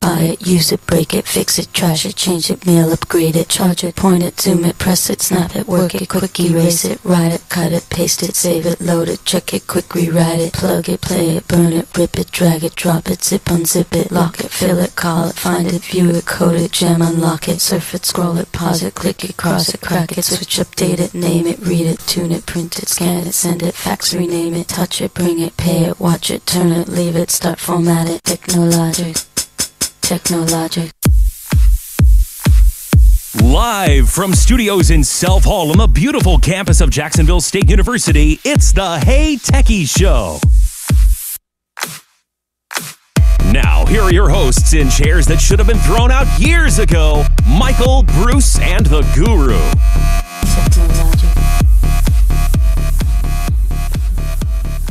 buy it, use it, break it, fix it, trash it, change it, mail, upgrade it, charge it, point it, zoom it, press it, snap it, work it, quick erase it, write it, cut it, paste it, save it, load it, check it, quick rewrite it, plug it, play it, burn it, rip it, drag it, drop it, zip, unzip it, lock it, fill it, call it, find it, view it, code it, jam, unlock it, surf it, scroll it, pause it, click it, cross it, crack it, switch, update it, name it, read it, tune it, print it, scan it, send it, fax, rename it, touch it, bring it, pay it, watch it, turn it, leave it, start, format it, technologic. Live from studios in Self Hall on the beautiful campus of Jacksonville State University, it's the Hey Techies Show. Now, here are your hosts in chairs that should have been thrown out years ago, Michael, Bruce, and the Guru.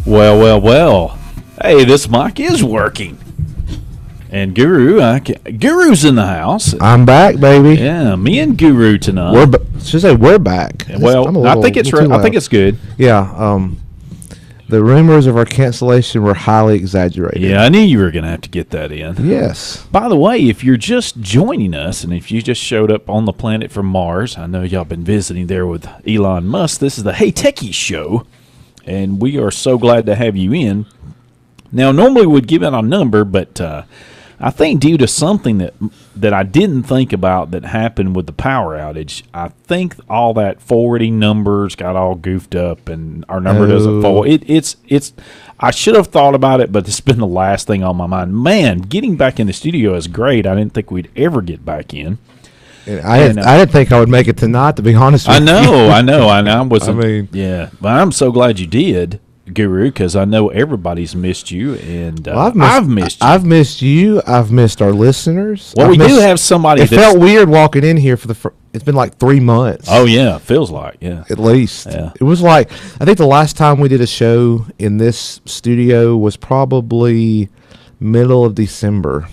Well. Hey, this mic is working. And Guru's in the house. I'm back, baby. Yeah, me and Guru tonight. We're back. Well, I think it's good. Yeah. The rumors of our cancellation were highly exaggerated. Yeah, I knew you were going to have to get that in. Yes. By the way, if you're just joining us, and if you just showed up on the planet from Mars, I know y'all been visiting there with Elon Musk. This is the Hey Techies Show, and we are so glad to have you in. Now, normally we'd give out a number, but I think due to something that I didn't think about that happened with the power outage, I think all that forwarding numbers got all goofed up, and our number doesn't forward. It's. I should have thought about it, but it's been the last thing on my mind. Man, getting back in the studio is great. I didn't think we'd ever get back in. I didn't think I would make it tonight, to be honest with you. I know. Yeah, but I'm so glad you did, Guru, because I know everybody's missed you, and I've missed you. I've missed you. I've missed our listeners. Well, we do have somebody. It felt weird walking in here it's been like 3 months. Oh yeah, feels like at least. Yeah. It was like, I think the last time we did a show in this studio was probably middle of December.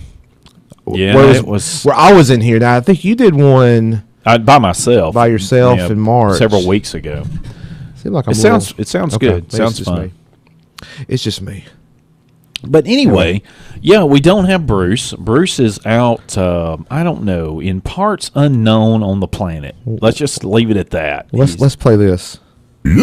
Yeah, where I was in here. Now I think you did one by myself, in March, several weeks ago. Like it sounds good. It sounds fun. It's just me. But anyway, yeah, we don't have Bruce. Bruce is out, I don't know, in parts unknown on the planet. Let's just leave it at that. Let's play this. Yeah.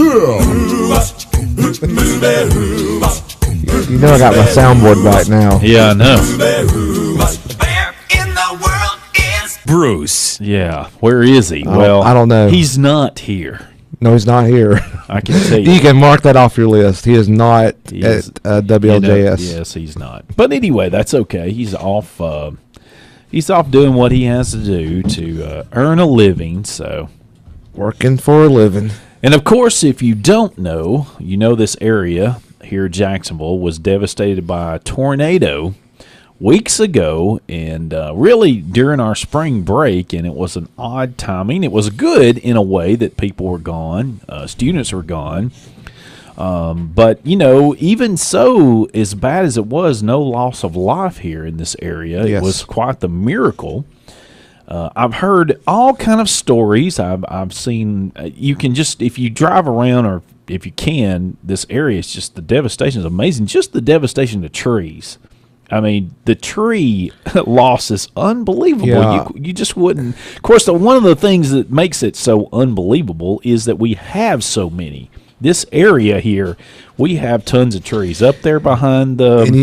You know I got my soundboard right now. Yeah, I know. Where in the world is Bruce? Yeah, where is he? Well, I don't know. He's not here. No, he's not here. I can tell you. You can mark that off your list. He is not at WLJS. Yes, he's not. But anyway, that's okay. He's off. He's off doing what he has to do to earn a living. So, working for a living. And of course, if you don't know, this area here, Jacksonville, was devastated by a tornado weeks ago, and really during our spring break, and it was an odd timing. It was good in a way that people were gone, students were gone, but even so, as bad as it was, no loss of life here in this area. Yes. It was quite the miracle. I've heard all kind of stories. I've seen. You can just, if you drive around, or if you can, this area is just, the devastation is amazing. Just the devastation of trees. I mean, the tree loss is unbelievable. Yeah. You just wouldn't. Of course, one of the things that makes it so unbelievable is that we have so many. This area here, we have tons of trees up there behind the. And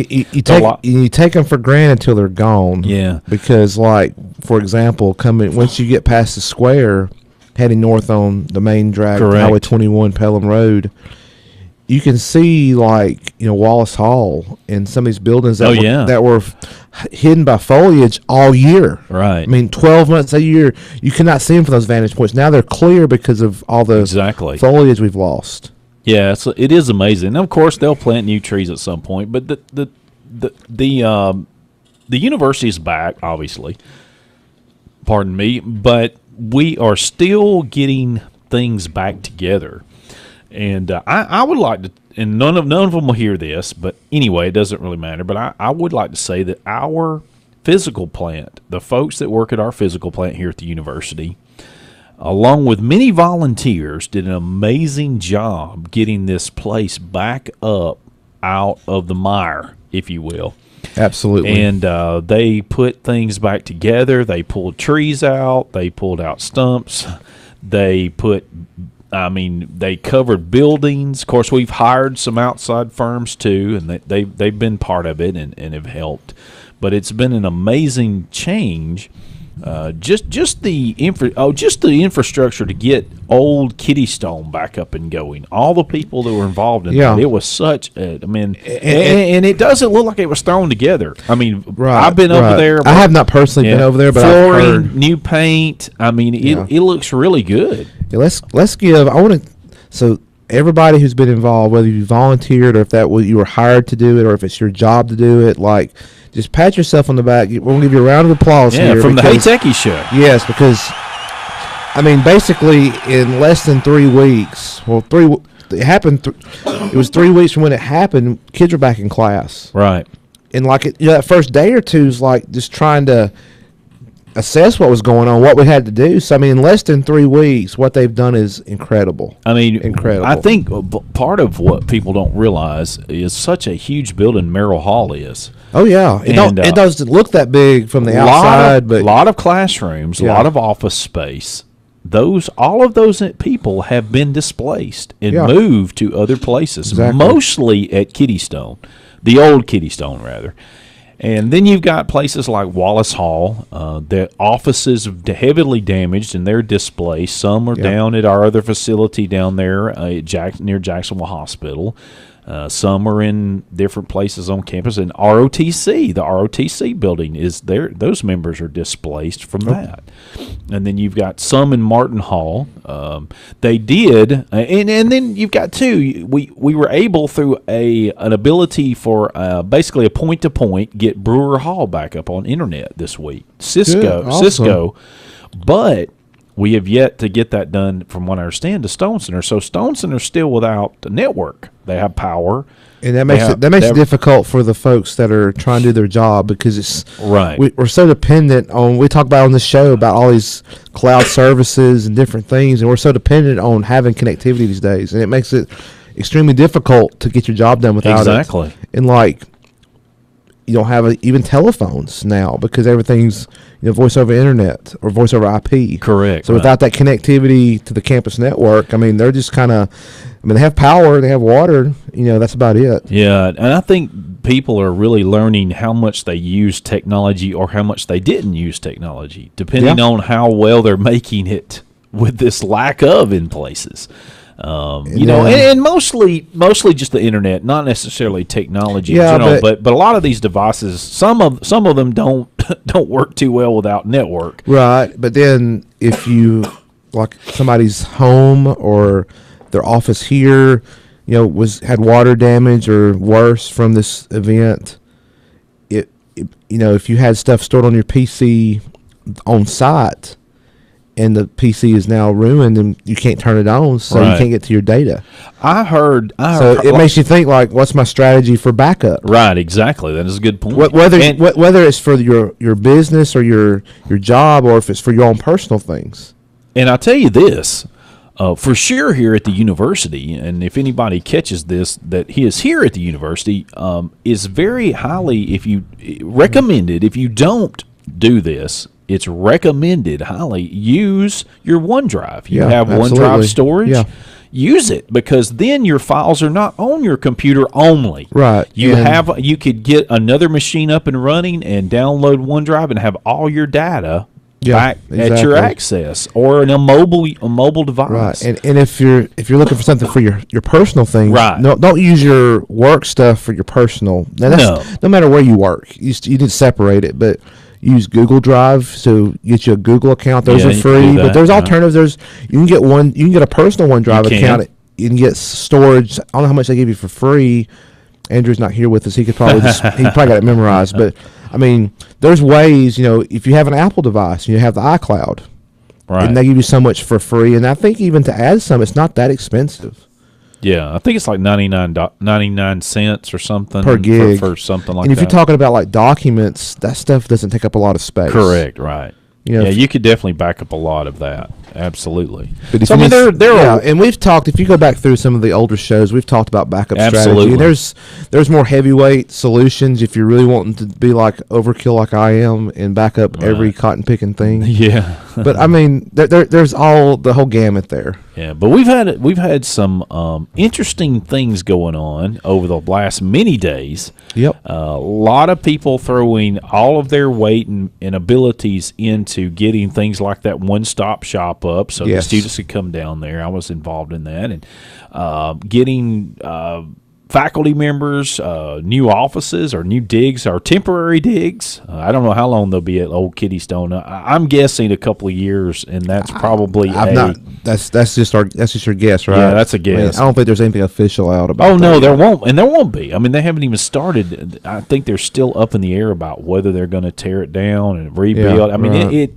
you take them for granted until they're gone. Yeah. Because, like, for example, once you get past the square, heading north on the main drag, Highway 21, Pelham Road, you can see, like, Wallace Hall and some of these buildings that were hidden by foliage all year. Right. I mean, 12 months a year, you cannot see them from those vantage points. Now they're clear because of all the foliage we've lost. Yeah, it is amazing. And of course, they'll plant new trees at some point. But the university is back, obviously. Pardon me, but we are still getting things back together. And I would like to, and none of them will hear this, but anyway, it doesn't really matter. But I would like to say that our physical plant, the folks that work at our physical plant here at the university, along with many volunteers, did an amazing job getting this place back up out of the mire, if you will. Absolutely. And they put things back together. They pulled trees out. They pulled out stumps. They covered buildings. Of course, we've hired some outside firms too, and they've been part of it and have helped. But it's been an amazing change. Just the infrastructure to get old Kiddystone back up and going. All the people that were involved in that. It was such and it doesn't look like it was thrown together. I mean, I've been over there. I have not personally been over there, but flooring, I've heard. new paint. I mean, it looks really good. Yeah, let's give. I want to. So everybody who's been involved, whether you volunteered or if you were hired to do it, or if it's your job to do it, just pat yourself on the back. We're going to give you a round of applause here. From the Hey Techies show. Yes, because, basically in less than 3 weeks, it happened, it was 3 weeks from when it happened, kids were back in class. Right. And that first day or two is just trying to assess what was going on, what we had to do. So, in less than 3 weeks, what they've done is incredible. Incredible. I think part of what people don't realize is such a huge building Merrill Hall is. Oh, yeah. It doesn't look that big from the outside. But a lot of classrooms, a lot of office space. All of those people have been displaced and moved to other places, mostly at Kiddystone, the old Kiddystone, rather. And then you've got places like Wallace Hall. The offices are heavily damaged and they're displaced. Some are down at our other facility down there near Jacksonville Hospital. Some are in different places on campus. And ROTC, the ROTC building is there. Those members are displaced from that. And then you've got some in Martin Hall. They did, and then you've got two. We were able through an ability for basically a point-to-point get Brewer Hall back up on internet this week. Cisco, but we have yet to get that done, from what I understand, to Stone Center. So Stone Center is still without the network. They have power, and that makes it difficult for the folks that are trying to do their job, because it's we're so dependent on. We talk about on this show about all these cloud services and different things, and we're so dependent on having connectivity these days, and it makes it extremely difficult to get your job done without it. And you don't have even telephones now, because everything's voice over internet or voice over IP. Correct. So without that connectivity to the campus network, they're just kind of, they have power, they have water. That's about it. Yeah, and I think people are really learning how much they use technology or how much they didn't use technology, depending on how well they're making it with this lack of in places. And mostly just the internet, not necessarily technology in general, but a lot of these devices, some of them don't work too well without network. Right, but then if you somebody's home or their office here, had water damage or worse from this event, if you had stuff stored on your PC on site, and the PC is now ruined, and you can't turn it on, so you can't get to your data. I heard so it makes you think, what's my strategy for backup? Right, exactly. That is a good point. Whether it's for your business or your job, or if it's for your own personal things. And I'll tell you this, for sure here at the university, and if anybody catches this, that he is here at the university, is very highly recommended. If you don't do this, it's recommended highly. Use your OneDrive. You have OneDrive storage. Yeah. Use it, because then your files are not on your computer only. Right. You could get another machine up and running and download OneDrive and have all your data back at your access, or in a mobile device. Right. And if you're looking for something for your personal things, don't use your work stuff for your personal. Now no matter where you work, you need to separate it, but use Google Drive, so get you a Google account. Those are free, but there's alternatives. You can get a personal OneDrive account. You can get storage. I don't know how much they give you for free. Andrew's not here with us. He probably got it memorized. But there's ways. If you have an Apple device, you have the iCloud, and they give you so much for free. And I think even to add some, it's not that expensive. Yeah, I think it's like 99 cents or something per gig for something like that. And if you're talking about documents, that stuff doesn't take up a lot of space. Correct, right. You could definitely back up a lot of that. Absolutely. But So, I mean, yeah, and we've talked. If you go back through some of the older shows, we've talked about backup Absolutely. strategy. There's more heavyweight solutions if you're really wanting to be like overkill, like I am, and back up every cotton picking thing. Yeah. But I mean, there's all the whole gamut there. Yeah, but we've had some interesting things going on over the last many days. Yep. A lot of people throwing all of their weight and abilities into getting things like that one-stop shop up, so the students could come down there. I was involved in that, and getting faculty members, new offices or new digs or temporary digs. I don't know how long they'll be at Old Kitty Stone. I'm guessing a couple of years, and that's probably That's just your guess, right? Yeah, that's a guess. I don't think there's anything official out about. Oh no, there won't be. I mean, they haven't even started. I think they're still up in the air about whether they're going to tear it down and rebuild. Yeah, I mean, right.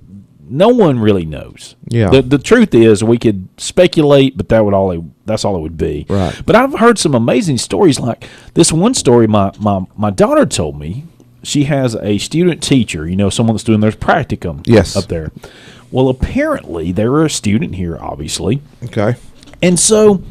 no one really knows. Yeah. The truth is, we could speculate, but that's all it would be. Right. But I've heard some amazing stories. Like this one story my daughter told me. She has a student teacher, someone that's doing their practicum up there. Well, apparently they're a student here, obviously. Okay. And so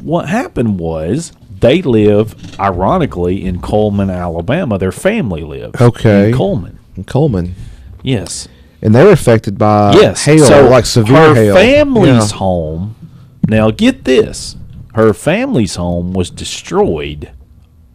what happened was they live, ironically, in Coleman, Alabama. Their family lives in Coleman. In Coleman. Yes. And they were affected by hail, so like severe hail. Her family's home, now get this, her family's home was destroyed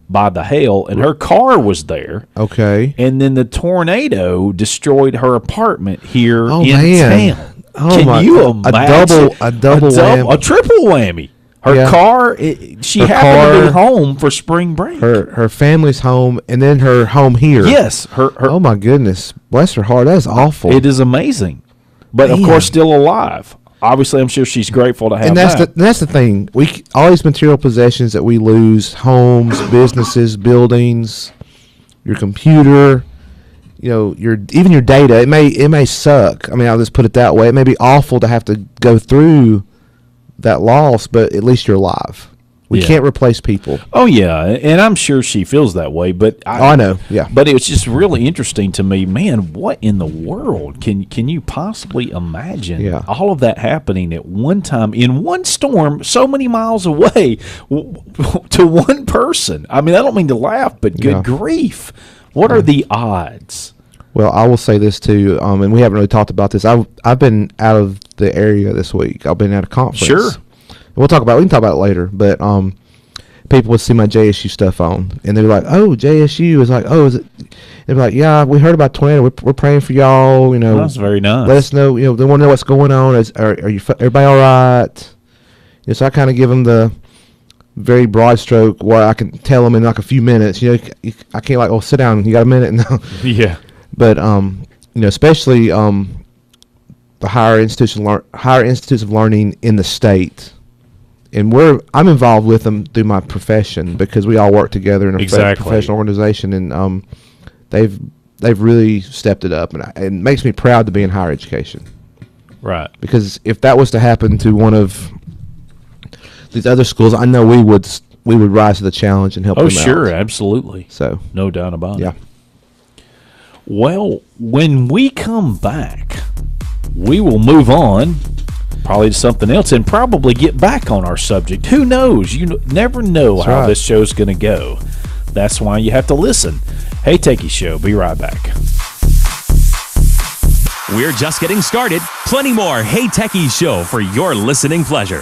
by the hail, and her car was there. Okay. And then the tornado destroyed her apartment here in town. Oh, Can you imagine? A double whammy. A triple whammy. Her car, she happened to be home for spring break. Her family's home, and then her home here. Yes. Her oh, my goodness. Bless her heart. That is awful. It is amazing. But, of course, still alive. Obviously, I'm sure she's grateful to have and that. that's the thing. All these material possessions that we lose, homes, businesses, buildings, your computer, even your data, it may suck. I mean, I'll just put it that way. It may be awful to have to go through that loss, but at least you're alive. We can't replace people. Oh, yeah, and I'm sure she feels that way. But I know, yeah. But it was just really interesting to me. Man, what in the world can you possibly imagine all of that happening at one time in one storm so many miles away to one person? I mean, I don't mean to laugh, but good grief. What are the odds? Well, I will say this too, and we haven't really talked about this. I've been out of the area this week. I've been at a conference. Sure. We can talk about it later, but people would see my JSU stuff on, and they'd be like, "Oh, JSU is like, oh, is it?" They'd be like, "Yeah, we heard about tornado. We're praying for y'all. That's very nice. Let us know. They want to know what's going on. Are everybody all right?" So I kind of give them the very broad stroke where I can tell them in like a few minutes. I can't like, "Oh, sit down. You got a minute?" No. Yeah. But especially the higher institutes of learning in the state. And I'm involved with them through my profession because we all work together in a professional organization, and they've really stepped it up, and it makes me proud to be in higher education. Right. Because if that was to happen to one of these other schools, I know we would rise to the challenge and help them out. Oh, sure, absolutely. So no doubt about it. Yeah. Well, when we come back, we will move on. Probably to something else, and probably get back on our subject. Who knows? You never know how this show's going to go. That's why you have to listen. Hey, Techies Show. Be right back. We're just getting started. Plenty more Hey Techies Show for your listening pleasure.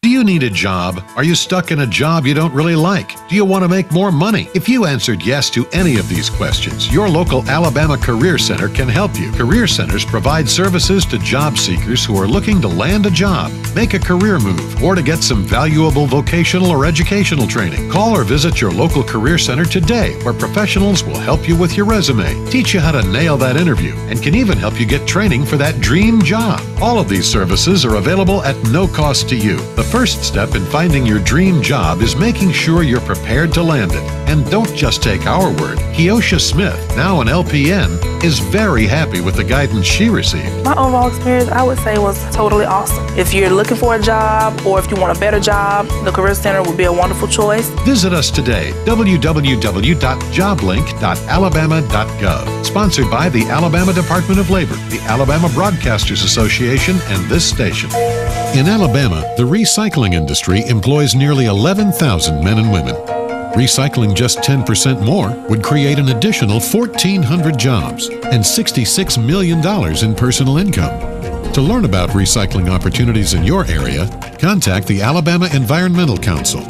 Do you need a job? Are you stuck in a job you don't really like? Do you want to make more money? If you answered yes to any of these questions, your local Alabama Career Center can help you. Career Centers provide services to job seekers who are looking to land a job, make a career move, or to get some valuable vocational or educational training. Call or visit your local Career Center today, where professionals will help you with your resume, teach you how to nail that interview, and can even help you get training for that dream job. All of these services are available at no cost to you. The first step in finding your dream job is making sure you're prepared to land it. And don't just take our word. Keosha Smith, now an LPN, is very happy with the guidance she received. My overall experience, I would say, was totally awesome. If you're looking for a job or if you want a better job, the Career Center would be a wonderful choice. Visit us today, www.joblink.alabama.gov. Sponsored by the Alabama Department of Labor, the Alabama Broadcasters Association, and this station. In Alabama, the recycling industry employs nearly 11,000 men and women. Recycling just 10% more would create an additional 1,400 jobs and $66 million in personal income. To learn about recycling opportunities in your area, contact the Alabama Environmental Council.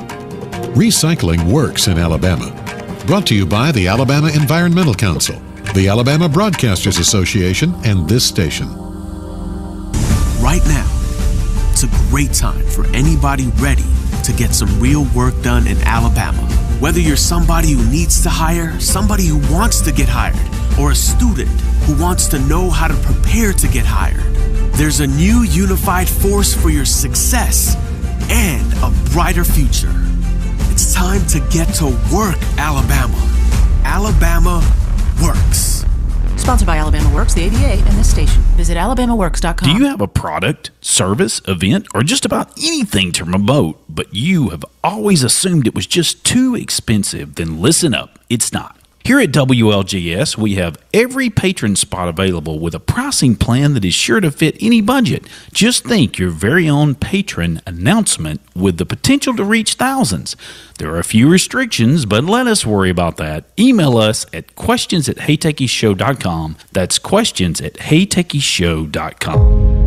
Recycling works in Alabama. Brought to you by the Alabama Environmental Council, the Alabama Broadcasters Association, and this station. Right now, it's a great time for anybody ready to get some real work done in Alabama. Whether you're somebody who needs to hire, somebody who wants to get hired, or a student who wants to know how to prepare to get hired, there's a new unified force for your success and a brighter future. It's time to get to work, Alabama. Alabama works. Sponsored by Alabama Works, the ABA, and this station. Visit alabamaworks.com. Do you have a product, service, event, or just about anything to promote, but you have always assumed it was just too expensive? Then listen up. It's not. Here at WLGS, we have every patron spot available with a pricing plan that is sure to fit any budget. Just think your very own patron announcement with the potential to reach thousands. There are a few restrictions, but let us worry about that. Email us at questions@heytechieshow.com. That's questions@heytechieshow.com.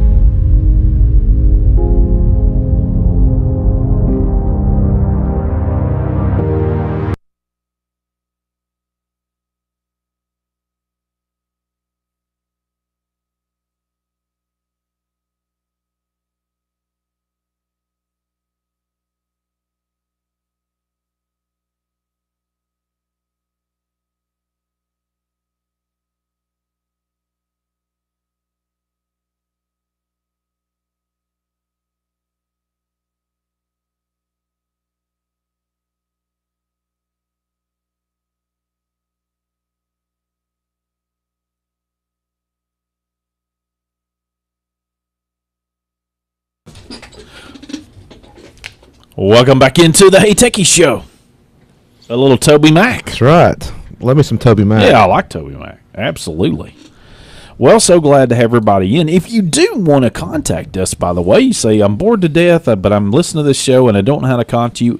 Welcome back into the Hey Techie Show. A little Toby Mac. That's right. Love me some Toby Mac. Yeah, I like Toby Mac. Absolutely. Well, so glad to have everybody in. If you do want to contact us, by the way, you say, I'm bored to death, but I'm listening to this show and I don't know how to contact you,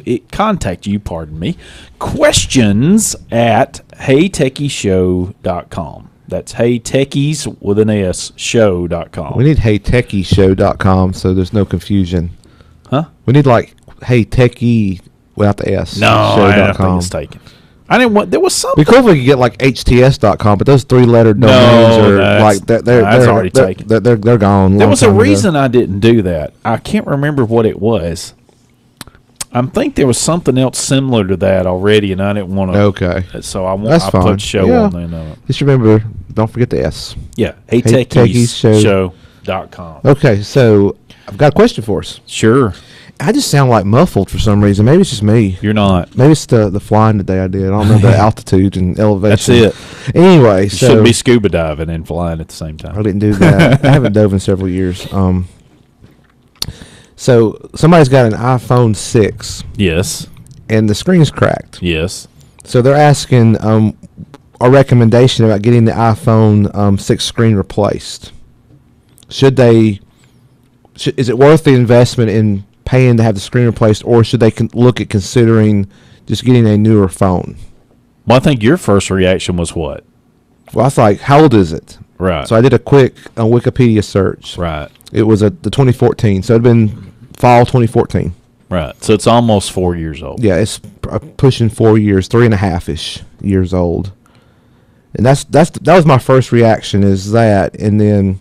questions at heytechieshow.com. That's heytechies with an S, show.com. We need heytechieshow.com so there's no confusion. Huh? We need like Hey Techie without the S. No, I don't think it's taken. I didn't want. There was something. Be cool if we could get like HTS.com, but those 3-letter domains are like they're already taken. They're gone. There was a reason I didn't do that. I can't remember what it was. I think there was something else similar to that already, and I didn't want to. Okay. So I fine. put show on there. Just remember, don't forget the S. Yeah, heytechieshow.com. Okay, so I've got a question for us. Sure. I just sound like muffled for some reason. Maybe it's just me. You're not. Maybe it's the flying today I did. I don't know the altitude and elevation. That's it. Anyway, you should be scuba diving and flying at the same time. I didn't do that. I haven't dove in several years. So somebody's got an iPhone 6. Yes. And the screen's cracked. Yes. So they're asking a recommendation about getting the iPhone 6 screen replaced. Should they? Is it worth the investment in paying to have the screen replaced, or should they look at considering just getting a newer phone? Well, I think your first reaction was what? Well, I was like, how old is it? Right. So I did a quick Wikipedia search. Right. It was the 2014, so it had been fall 2014. Right. So it's almost 4 years old. Yeah, it's pushing 4 years, 3.5-ish years old. And that was my first reaction is that, and then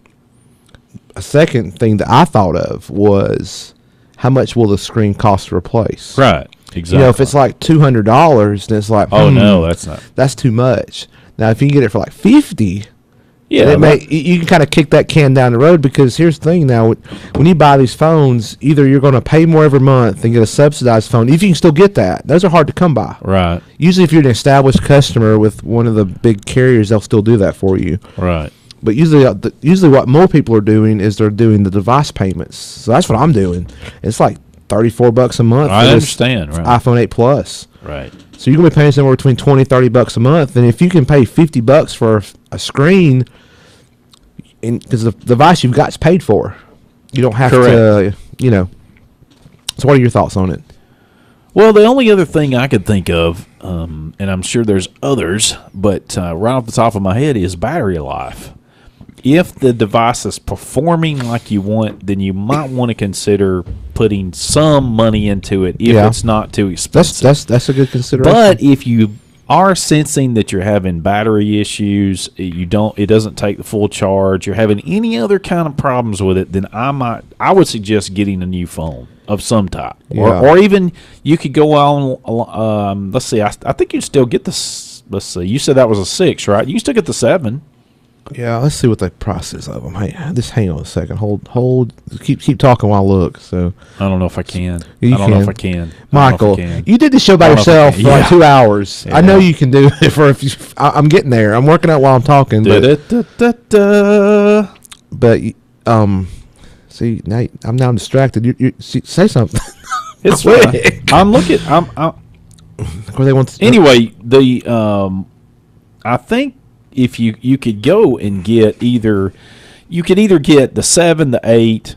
a second thing that I thought of was how much will the screen cost to replace? Right. Exactly. You know, if it's like $200, then it's like, oh no, that's not. That's too much. Now, if you can get it for like $50, Yeah, you can kind of kick that can down the road, because here's the thing now: when you buy these phones, either you're going to pay more every month and get a subsidized phone, if you can still get that. Those are hard to come by. Right. Usually, if you're an established customer with one of the big carriers, they'll still do that for you. Right. But usually what more people are doing is they're doing the device payments. So that's what I'm doing. It's like $34 a month. I understand. Right. iPhone 8 Plus. Right. So you're going to be paying somewhere between $20-$30 a month. And if you can pay $50 for a screen, because the device you've got is paid for, you don't have to, So what are your thoughts on it? Well, the only other thing I could think of, and I'm sure there's others, but right off the top of my head is battery life. If the device is performing like you want, then you might want to consider putting some money into it if it's not too expensive. That's a good consideration. But if you are sensing that you're having battery issues, it doesn't take the full charge, you're having any other kind of problems with it, then I would suggest getting a new phone of some type, or even you could go on. Let's see, I think you'd still get this. Let's see, you said that was a 6, right? You can still get the 7. Yeah, let's see what the price is of them. Hey, just hang on a second. Hold. Keep talking while I look. So I don't know if I can. I don't know if I can. Michael, you did the show by yourself for like 2 hours. Yeah. I know you can do it for. I'm getting there. I'm working out while I'm talking. But see, now I'm now distracted. You say something. It's fine. I'm looking. Anyway, I think if you could go and get either get the 7, the 8,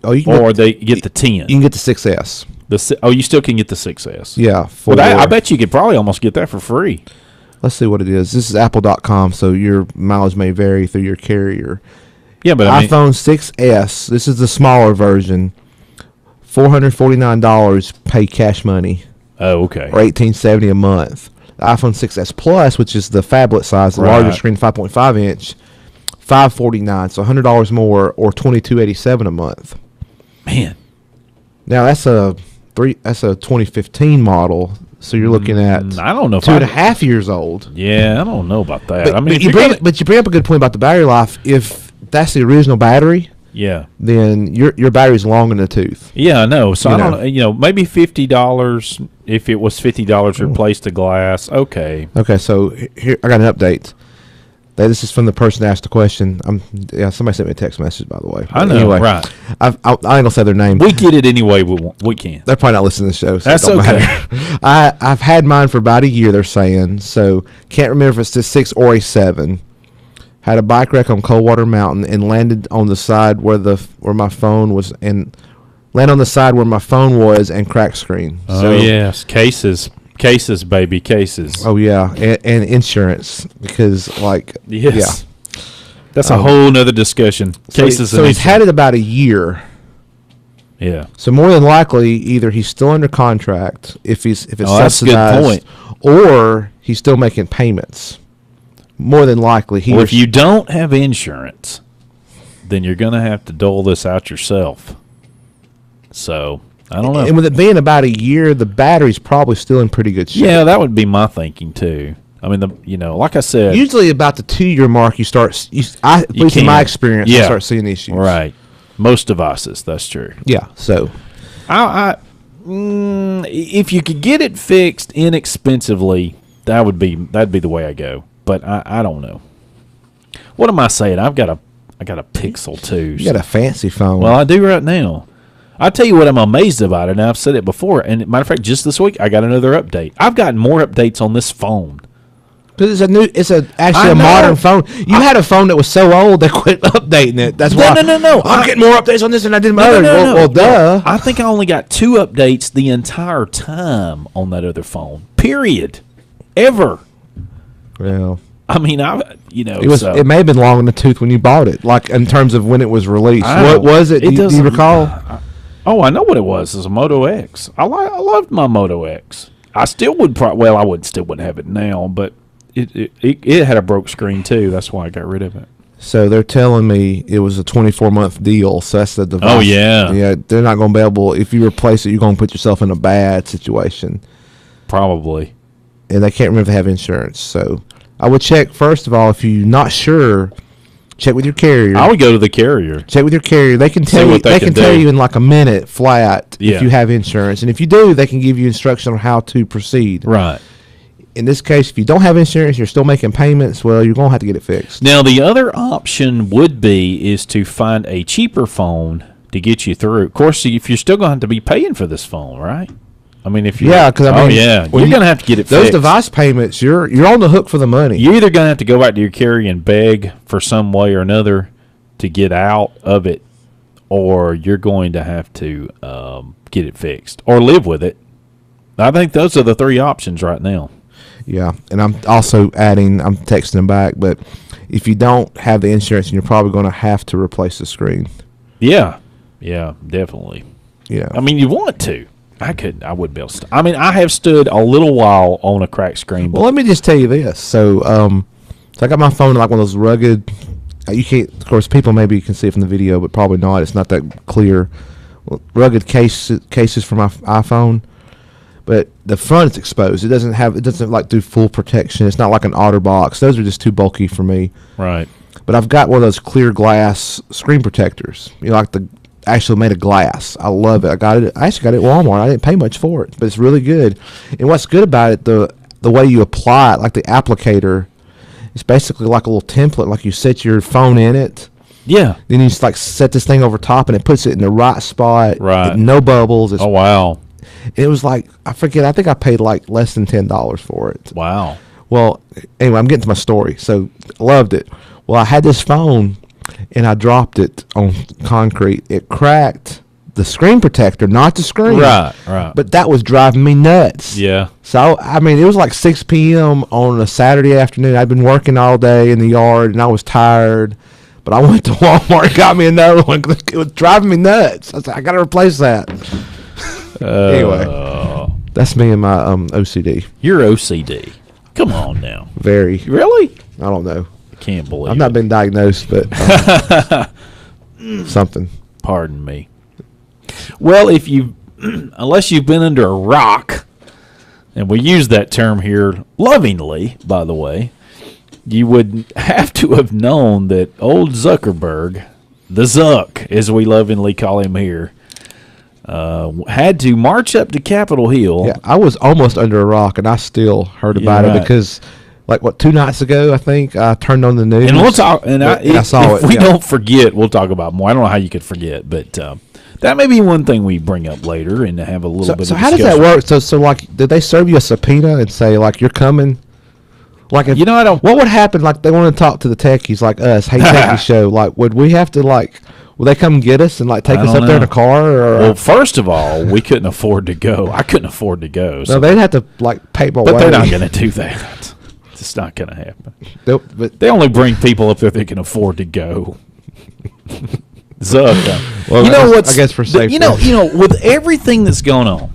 or they get the 10. You can get the 6S. You still can get the 6S. Yeah. I bet you could probably almost get that for free. Let's see what it is. This is Apple.com, so your mileage may vary through your carrier. Yeah, but iPhone 6S. This is the smaller version. $449. Pay cash money. Oh, okay. Or $18.70 a month. The iPhone 6S Plus, which is the phablet size, the larger screen, 5.5 inch, $549. So $100 more, or $22.87 a month. Man. Now that's a 2015 model. So you're looking at I don't know, 2.5 years old. Yeah, I don't know about that. But you bring up a good point about the battery life. If that's the original battery, then your battery's long in the tooth. Yeah, I know. So I don't know. Maybe $50 if it was $50 to replace the glass. Okay. Okay. So here I got an update. This is from the person that asked the question. Somebody sent me a text message, by the way. I know. Anyway, right. I ain't gonna say their name. We get it anyway. We can. They're probably not listening to the show. So that's okay. I've had mine for about a year. They're saying, so can't remember if it's a 6 or a 7. Had a bike wreck on Coldwater Mountain and landed on the side where my phone was, and landed on the side where my phone was, and cracked screen. Oh yes, cases, baby, cases. Oh yeah, and insurance, because that's a whole nother discussion. Cases. So he's had it about a year. Yeah. So more than likely, either he's still under contract if it's subsidized, that's a good point, or he's still making payments. More than likely, if you don't have insurance, then you're going to have to dole this out yourself. So I don't know. And with it being about a year, the battery's probably still in pretty good shape. Yeah, that would be my thinking too. I mean, like I said, usually about the 2-year mark, at least in my experience, you start seeing issues. Right. Most devices, that's true. Yeah. So, if you could get it fixed inexpensively, that'd be the way I go. But I don't know. What am I saying? I got a Pixel 2. You got a fancy phone. Well, I do right now. I'll tell you what I'm amazed about it, and I've said it before. And matter of fact, just this week I got another update. I've gotten more updates on this phone. Because it's actually a modern phone. You had a phone that was so old they quit updating it. That's why. No. I'm getting more updates on this than I did my other. Well, duh. I think I only got 2 updates the entire time on that other phone. Period. Ever. Well, I mean, it may have been long in the tooth when you bought it, like in terms of when it was released. What was it? Do you recall? I know what it was. It was a Moto X. I loved my Moto X. I still would. I wouldn't have it now, but it had a broke screen too. That's why I got rid of it. So they're telling me it was a 24-month deal. So that's the device. Oh yeah. Yeah, they're not going to be able. If you replace it, you're going to put yourself in a bad situation. Probably. And they can't remember if they have insurance. So I would check first of all if you're not sure. Check with your carrier. I would go to the carrier. Check with your carrier. They can tell you. They can tell you in like a minute flat if you have insurance, and if you do, they can give you instruction on how to proceed. Right. In this case, if you don't have insurance, you're still making payments. Well, you're gonna have to get it fixed. Now, the other option would be is to find a cheaper phone to get you through. Of course, if you're still gonna have to be paying for this phone, right? I mean, if you because I mean, you're gonna have to get it those fixed. device payments. You're on the hook for the money. You're either gonna have to go back to your carrier and beg for some way or another to get out of it, or you're going to have to get it fixed or live with it. I think those are the three options right now. Yeah, and I'm also adding. I'm texting them back, but if you don't have the insurance, you're probably going to have to replace the screen. Yeah, definitely. Yeah, I mean, you want to. I would be able to. I mean, I have stood a little while on a cracked screen. Well, let me just tell you this. So, so I got my phone in like one of those rugged. You can't. Of course, people maybe can see it from the video, but probably not. It's not that clear. Rugged cases for my iPhone, but the front is exposed. It doesn't like do full protection. It's not like an OtterBox. Those are just too bulky for me. Right. But I've got one of those clear glass screen protectors. You know, like the actually made of glass. I love it. I actually got it at Walmart. I didn't pay much for it, but it's really good. And what's good about it, the way you apply it, like the applicator, it's basically like a little template. Like you set your phone in it. Yeah. Then you just like set this thing over top, and it puts it in the right spot. Right. No bubbles. Oh wow. It was like, I forget. I think I paid like less than $10 for it. Wow. Well, anyway, I'm getting to my story. So loved it. Well, I had this phone, and I dropped it on concrete. It cracked the screen protector, not the screen. Right. But that was driving me nuts. Yeah. So, I mean, it was like 6 p.m. on a Saturday afternoon. I'd been working all day in the yard, and I was tired. But I went to Walmart and got me another one because it was driving me nuts. I was like, I got to replace that. Anyway, that's me and my OCD. You're OCD. Come on now. Very. Really? I don't know. I can't believe I've not been diagnosed, but something. Pardon me. Well, if you, unless you've been under a rock, and we use that term here lovingly, by the way, you would have to have known that old Zuckerberg, the Zuck, as we lovingly call him here, had to march up to Capitol Hill. Yeah, I was almost under a rock, and I still heard about it because, like, 2 nights ago, I think I turned on the news. And we'll talk. And I saw it. If we don't forget, we'll talk about more. I don't know how you could forget, but that may be one thing we bring up later and have a little bit. So of how does that work? So like, did they serve you a subpoena and say like you're coming? Like, if, I don't. What would happen? Like, they want to talk to the techies like us. Hey, Techie Show. Like, would we have to like? Will they come get us and like take us up there in a car? Or? Well, first of all, we couldn't afford to go. I couldn't afford to go. So they'd have to like pay my way. But they're not going to do that. It's not going to happen. But they only bring people up there they can afford to go. Zuck. Well, you know what? I guess for safety. You know, with everything that's going on,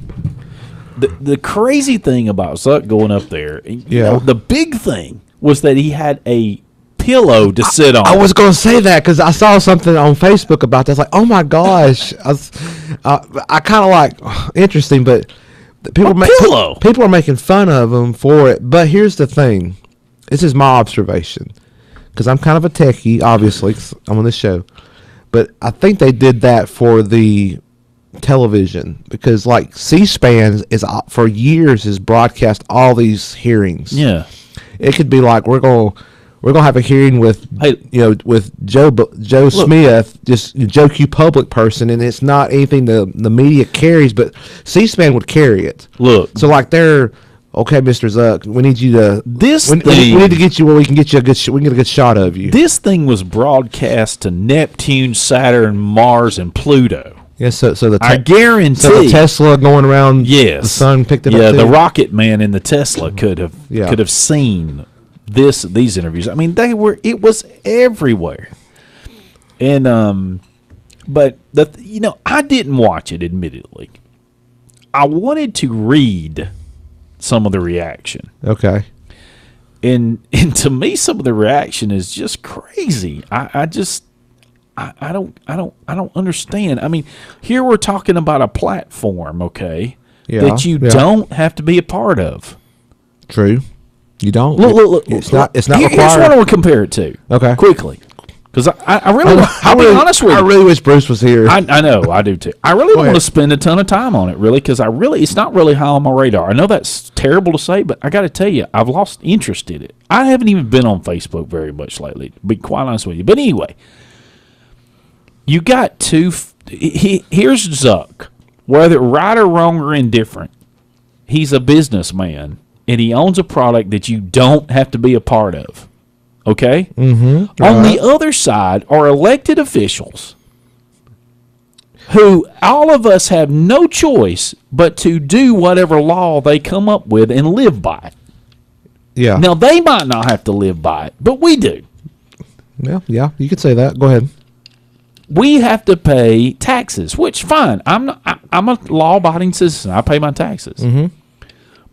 the crazy thing about Zuck going up there, the big thing was that he had a pillow to sit on. I was going to say that because I saw something on Facebook about that. I was like, oh my gosh. I kind of like, interesting, but people are making fun of him for it. But here's the thing. This is my observation because I'm kind of a techie, obviously, 'cause I'm on this show. But I think they did that for the television because, like, C-SPAN is for years has broadcast all these hearings. Yeah, it could be like we're gonna have a hearing with with Joe Smith, just Joe Q public person, and it's not anything the media carries, but C-SPAN would carry it. Look, so like they're okay, Mr. Zuck, we need you to we need to get you where we can get you a good we can get a good shot of you. This thing was broadcast to Neptune, Saturn, Mars, and Pluto. Yes, so I guarantee. So the Tesla going around the sun picked it up. Yeah, the rocket man in the Tesla could have seen these interviews. I mean, it was everywhere. And but I didn't watch it, admittedly. I wanted to read some of the reaction. Okay. And to me, some of the reaction is just crazy. I don't understand. I mean, here we're talking about a platform, okay, that you don't have to be a part of. True. You don't. Look. It's not Here's required. what I want to compare it to. Okay. Quickly, because I really, I'll be honest with you. I really wish Bruce was here. I know, I do too. I really don't want to spend a ton of time on it, really, because it's not really high on my radar. I know that's terrible to say, but I got to tell you, I've lost interest in it. I haven't even been on Facebook very much lately, to be quite honest with you. But anyway, you got two. Here's Zuck. Whether right or wrong or indifferent, he's a businessman, and he owns a product that you don't have to be a part of. Okay? Mm-hmm. On the other side are elected officials who all of us have no choice but to do whatever law they come up with and live by it. Yeah. Now, they might not have to live by it, but we do. Yeah, you could say that. Go ahead. We have to pay taxes, which, fine. I'm a law-abiding citizen. I pay my taxes. Mm-hmm.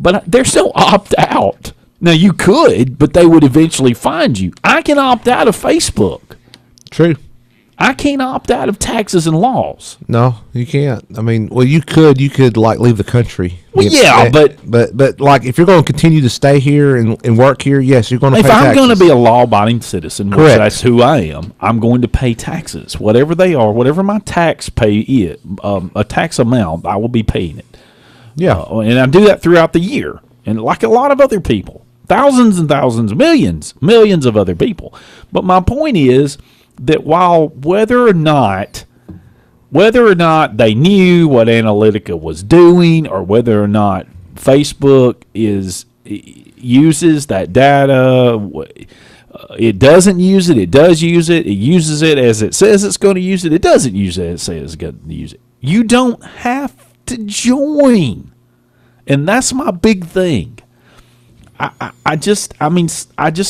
But they're still opt-out. Now, you could, but they would eventually find you. I can opt out of Facebook. True. I can't opt out of taxes and laws. No, you can't. I mean, well, you could like leave the country. Well, yeah, but like if you're going to continue to stay here and work here, yes, you're going to pay taxes. If I'm going to be a law-abiding citizen, which that's who I am, I'm going to pay taxes, whatever they are, whatever my tax pay is, a tax amount, I will be paying it. Yeah, and I do that throughout the year, and like a lot of other people, thousands and thousands, millions of other people. But my point is that while whether or not they knew what Analytica was doing, or whether or not Facebook uses that data, it doesn't use it. It does use it. It uses it as it says it's going to use it. It doesn't use it as it says it's going to use it. You don't have to join, and that's my big thing. I just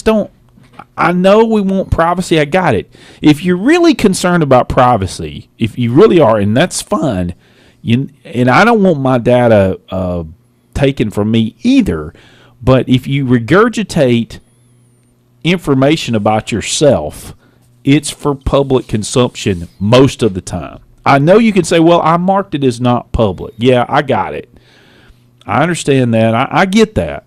don't. I know we want privacy. I got it. If you're really concerned about privacy, if you really are, and that's fine, and I don't want my data taken from me either, but if you regurgitate information about yourself, it's for public consumption most of the time. I know you can say, well, I marked it as not public. Yeah, I got it. I understand that. I get that.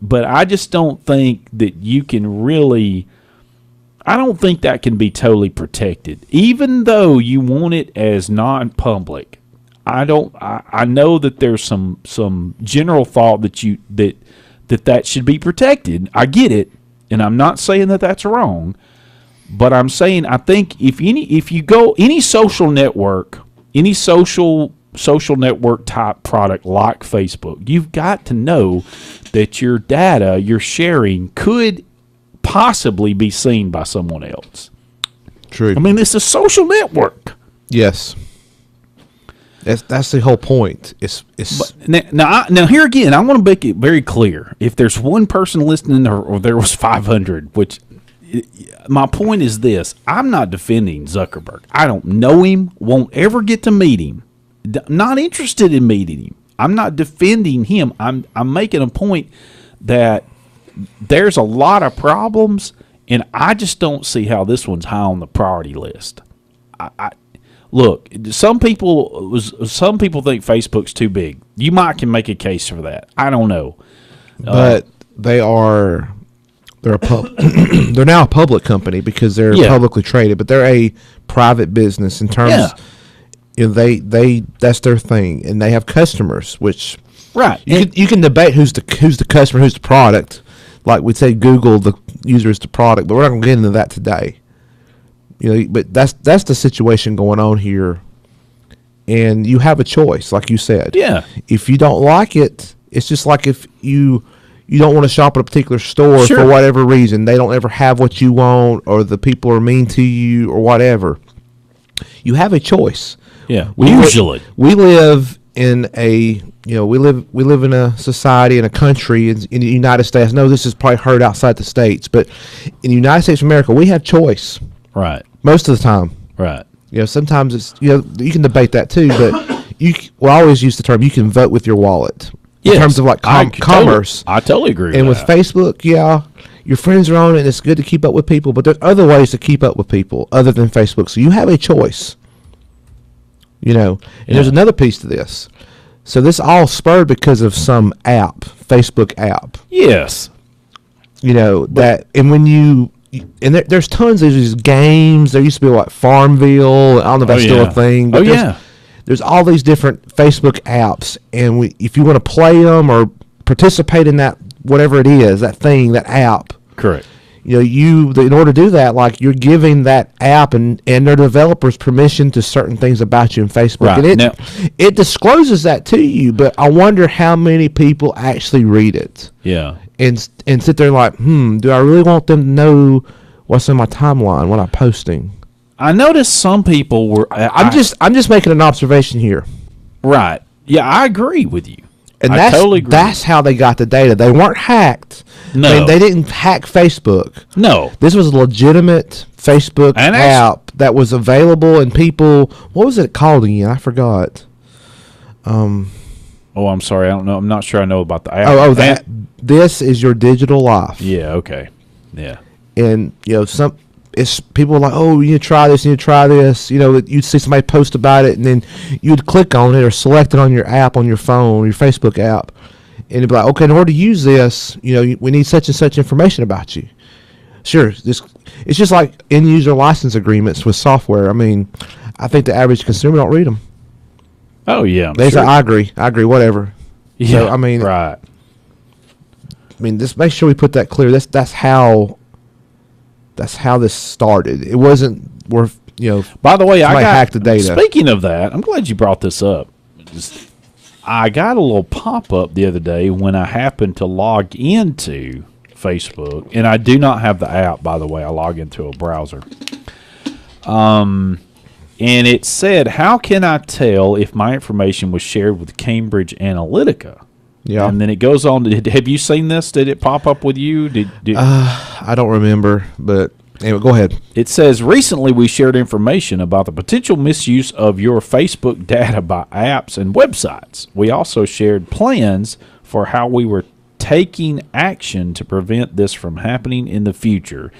But I just don't think that you can really. I don't think that can be totally protected, even though you want it as non-public. I don't. I know that there's some general thought that should be protected. I get it, and I'm not saying that that's wrong, but I'm saying I think if you go any social network, any social network type product like Facebook, you've got to know that your data you're sharing could possibly be seen by someone else. True. I mean, it's a social network. Yes. That's the whole point. Now here again, I want to make it very clear. If there's one person listening, or there was 500, which my point is this: I'm not defending Zuckerberg. I don't know him. Won't ever get to meet him. Not interested in meeting him. I'm not defending him. I'm making a point that there's a lot of problems, and I just don't see how this one's high on the priority list. Look, some people think Facebook's too big. You might can make a case for that. I don't know, but they're now a public company because they're publicly traded, but they're a private business in terms. Yeah. They that's their thing, and they have customers, which you can debate who's the customer, who's the product. Like we'd say, Google, the user is the product, but we're not going to get into that today. But that's the situation going on here, and you have a choice, like you said. Yeah. If you don't like it, it's just like if you don't want to shop at a particular store for whatever reason, they don't ever have what you want, or the people are mean to you, or whatever. You have a choice. Yeah, we live in a we live in a society, in a country, in the United States. No, this is probably heard outside the states, but in the United States of America, we have choice. Right. Most of the time. Right. Sometimes it's you can debate that too, but I always use the term you can vote with your wallet in terms of like commerce. I totally agree. And with Facebook, your friends are on it, and it's good to keep up with people, but there's other ways to keep up with people other than Facebook. So you have a choice. And there's another piece to this. So this all spurred because of some app, Facebook app. Yes. You know that, and when you and there's tons of these games. There used to be like Farmville. I don't know if that's still a thing. But there's all these different Facebook apps, and if you want to play them or participate in that, whatever it is, that thing, that app. Correct. You know, in order to do that, like you're giving that app and their developers permission to certain things about you in Facebook, right. And it discloses that to you. But I wonder how many people actually read it. Yeah. And sit there and like, do I really want them to know what's in my timeline when I'm posting? I noticed some people were. I'm just making an observation here. Right. Yeah, I agree with you. And I totally agree. That's how they got the data. They weren't hacked. No. They didn't hack Facebook. No. This was a legitimate Facebook app that was available, and people. What was it called again? I forgot. Oh, I'm sorry. I don't know. I'm not sure I know about the app. This is your digital life. Yeah. Okay. Yeah. And it's people are like, oh, you need to try this. You need to try this. You'd see somebody post about it, and then you'd click on it or select it on your app on your phone, your Facebook app, and it'd be like, okay, in order to use this, we need such and such information about you. Sure, it's just like end user license agreements with software. I mean, I think the average consumer don't read them. Oh yeah, they say, I agree, whatever. Yeah, so, I mean, right. I mean, just make sure we put that clear. That's how this started. It wasn't worth, By the way, I hacked the data. Speaking of that, I'm glad you brought this up. I got a little pop-up the other day when I happened to log into Facebook, and I do not have the app, by the way. I log into a browser. And it said, how can I tell if my information was shared with Cambridge Analytica? Yeah. And then it goes on. Have you seen this? Did it pop up with you? I don't remember, but anyway, go ahead. It says, recently we shared information about the potential misuse of your Facebook data by apps and websites. We also shared plans for how we were taking action to prevent this from happening in the future.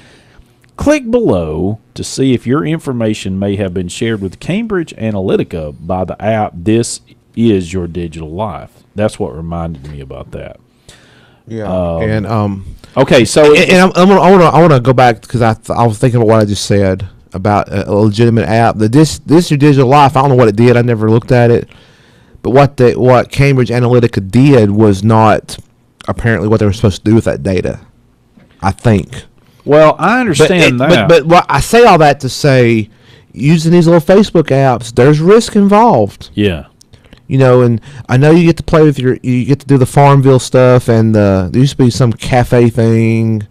Click below to see if your information may have been shared with Cambridge Analytica by the app This Is Your Digital Life. That's what reminded me about that. Yeah. Okay, so I want to go back because I was thinking about what I just said about a legitimate app. This Your Digital Life. I don't know what it did. I never looked at it. But what Cambridge Analytica did was not apparently what they were supposed to do with that data, I think. Well, I understand that. But I say all that to say, using these little Facebook apps, there's risk involved. Yeah. And I know you get to play with you get to do the Farmville stuff, and there used to be some cafe thing,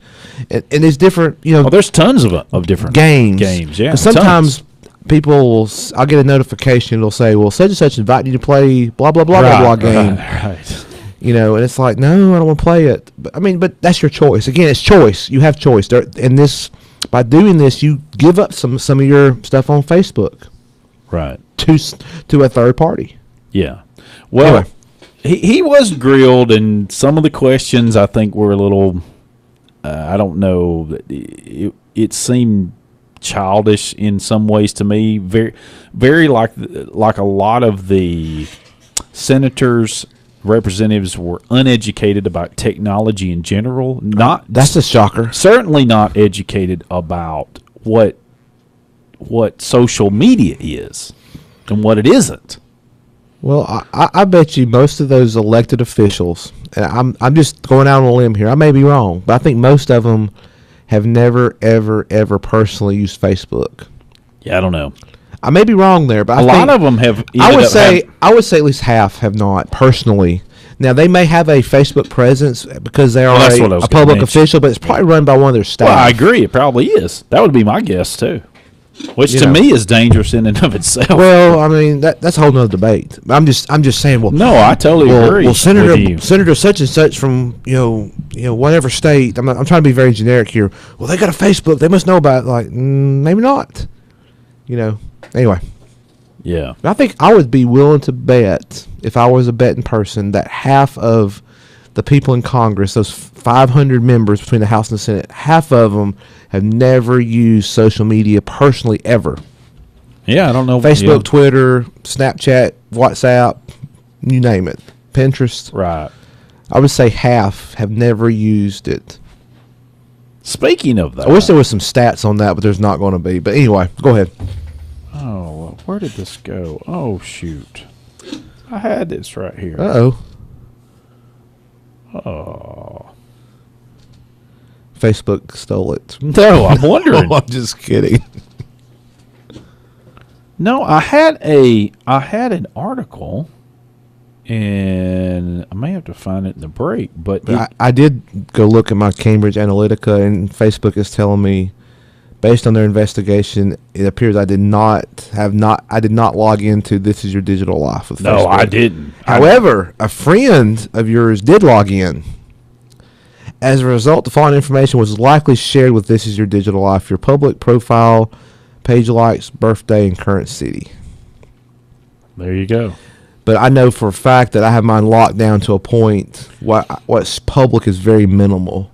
and there's different, there's tons of different games, yeah. Sometimes people I'll get a notification, it'll say, well, such and such invite you to play blah, blah, blah, blah, blah game. Right. And it's like, no, I don't want to play it. But that's your choice. Again, it's choice. You have choice. By doing this, you give up some of your stuff on Facebook. Right. To a third party. Yeah. Well, anyway. he was grilled, and some of the questions I think were a little, I don't know, it seemed childish in some ways to me. Very, very like a lot of the senators, representatives were uneducated about technology in general. That's a shocker. Certainly not educated about what social media is and what it isn't. Well, I bet you most of those elected officials, and I'm just going out on a limb here, I may be wrong, but I think most of them have never, ever, ever personally used Facebook. Yeah, I don't know. I may be wrong there, but a lot of them have. I would say at least half have not personally. Now they may have a Facebook presence because they are a public official, but it's probably run by one of their staff. Well, I agree. It probably is. That would be my guess too. Which to me is dangerous in and of itself. Well, I mean that's a whole nother debate. I'm just saying. Well, no, I totally agree. Well, Senator such and such from whatever state. I'm trying to be very generic here. Well, they got a Facebook. They must know about it. Like maybe not. Anyway. Yeah. I think I would be willing to bet, if I was a betting person, that half of the people in Congress, those 500 members between the House and the Senate, half of them have never used social media personally ever. Yeah, I don't know. Facebook, Twitter, Snapchat, WhatsApp, you name it. Pinterest. Right. I would say half have never used it. Speaking of that, I wish there was some stats on that, but there's not going to be. But anyway, go ahead. Oh, where did this go? Oh, shoot. I had this right here. Uh-oh. Oh. Facebook stole it. No, I'm wondering. No, I'm just kidding. No, I had an article, and I may have to find it in the break, but I did go look at my Cambridge Analytica, and Facebook is telling me, based on their investigation, it appears I did not log into This Is Your Digital Life with Facebook. No, I didn't. However, a friend of yours did log in. As a result, the following information was likely shared with This Is Your Digital Life: your public profile, page likes, birthday, and current city. There you go. But I know for a fact that I have mine locked down to a point. What's public is very minimal.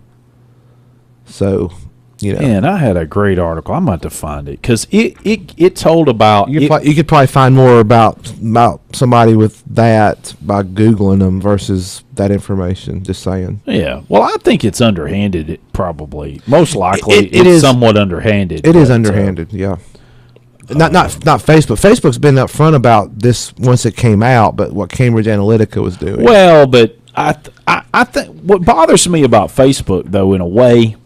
So, And I had a great article. I'm about to find it because it told about. You could probably find more about somebody with that by Googling them versus that information. Just saying. Yeah. Well, I think it's underhanded. Probably, most likely, it's somewhat underhanded. It is underhanded. Yeah. Not Facebook. Facebook's been upfront about this once it came out, but what Cambridge Analytica was doing. Well, but I think what bothers me about Facebook, though, in a way,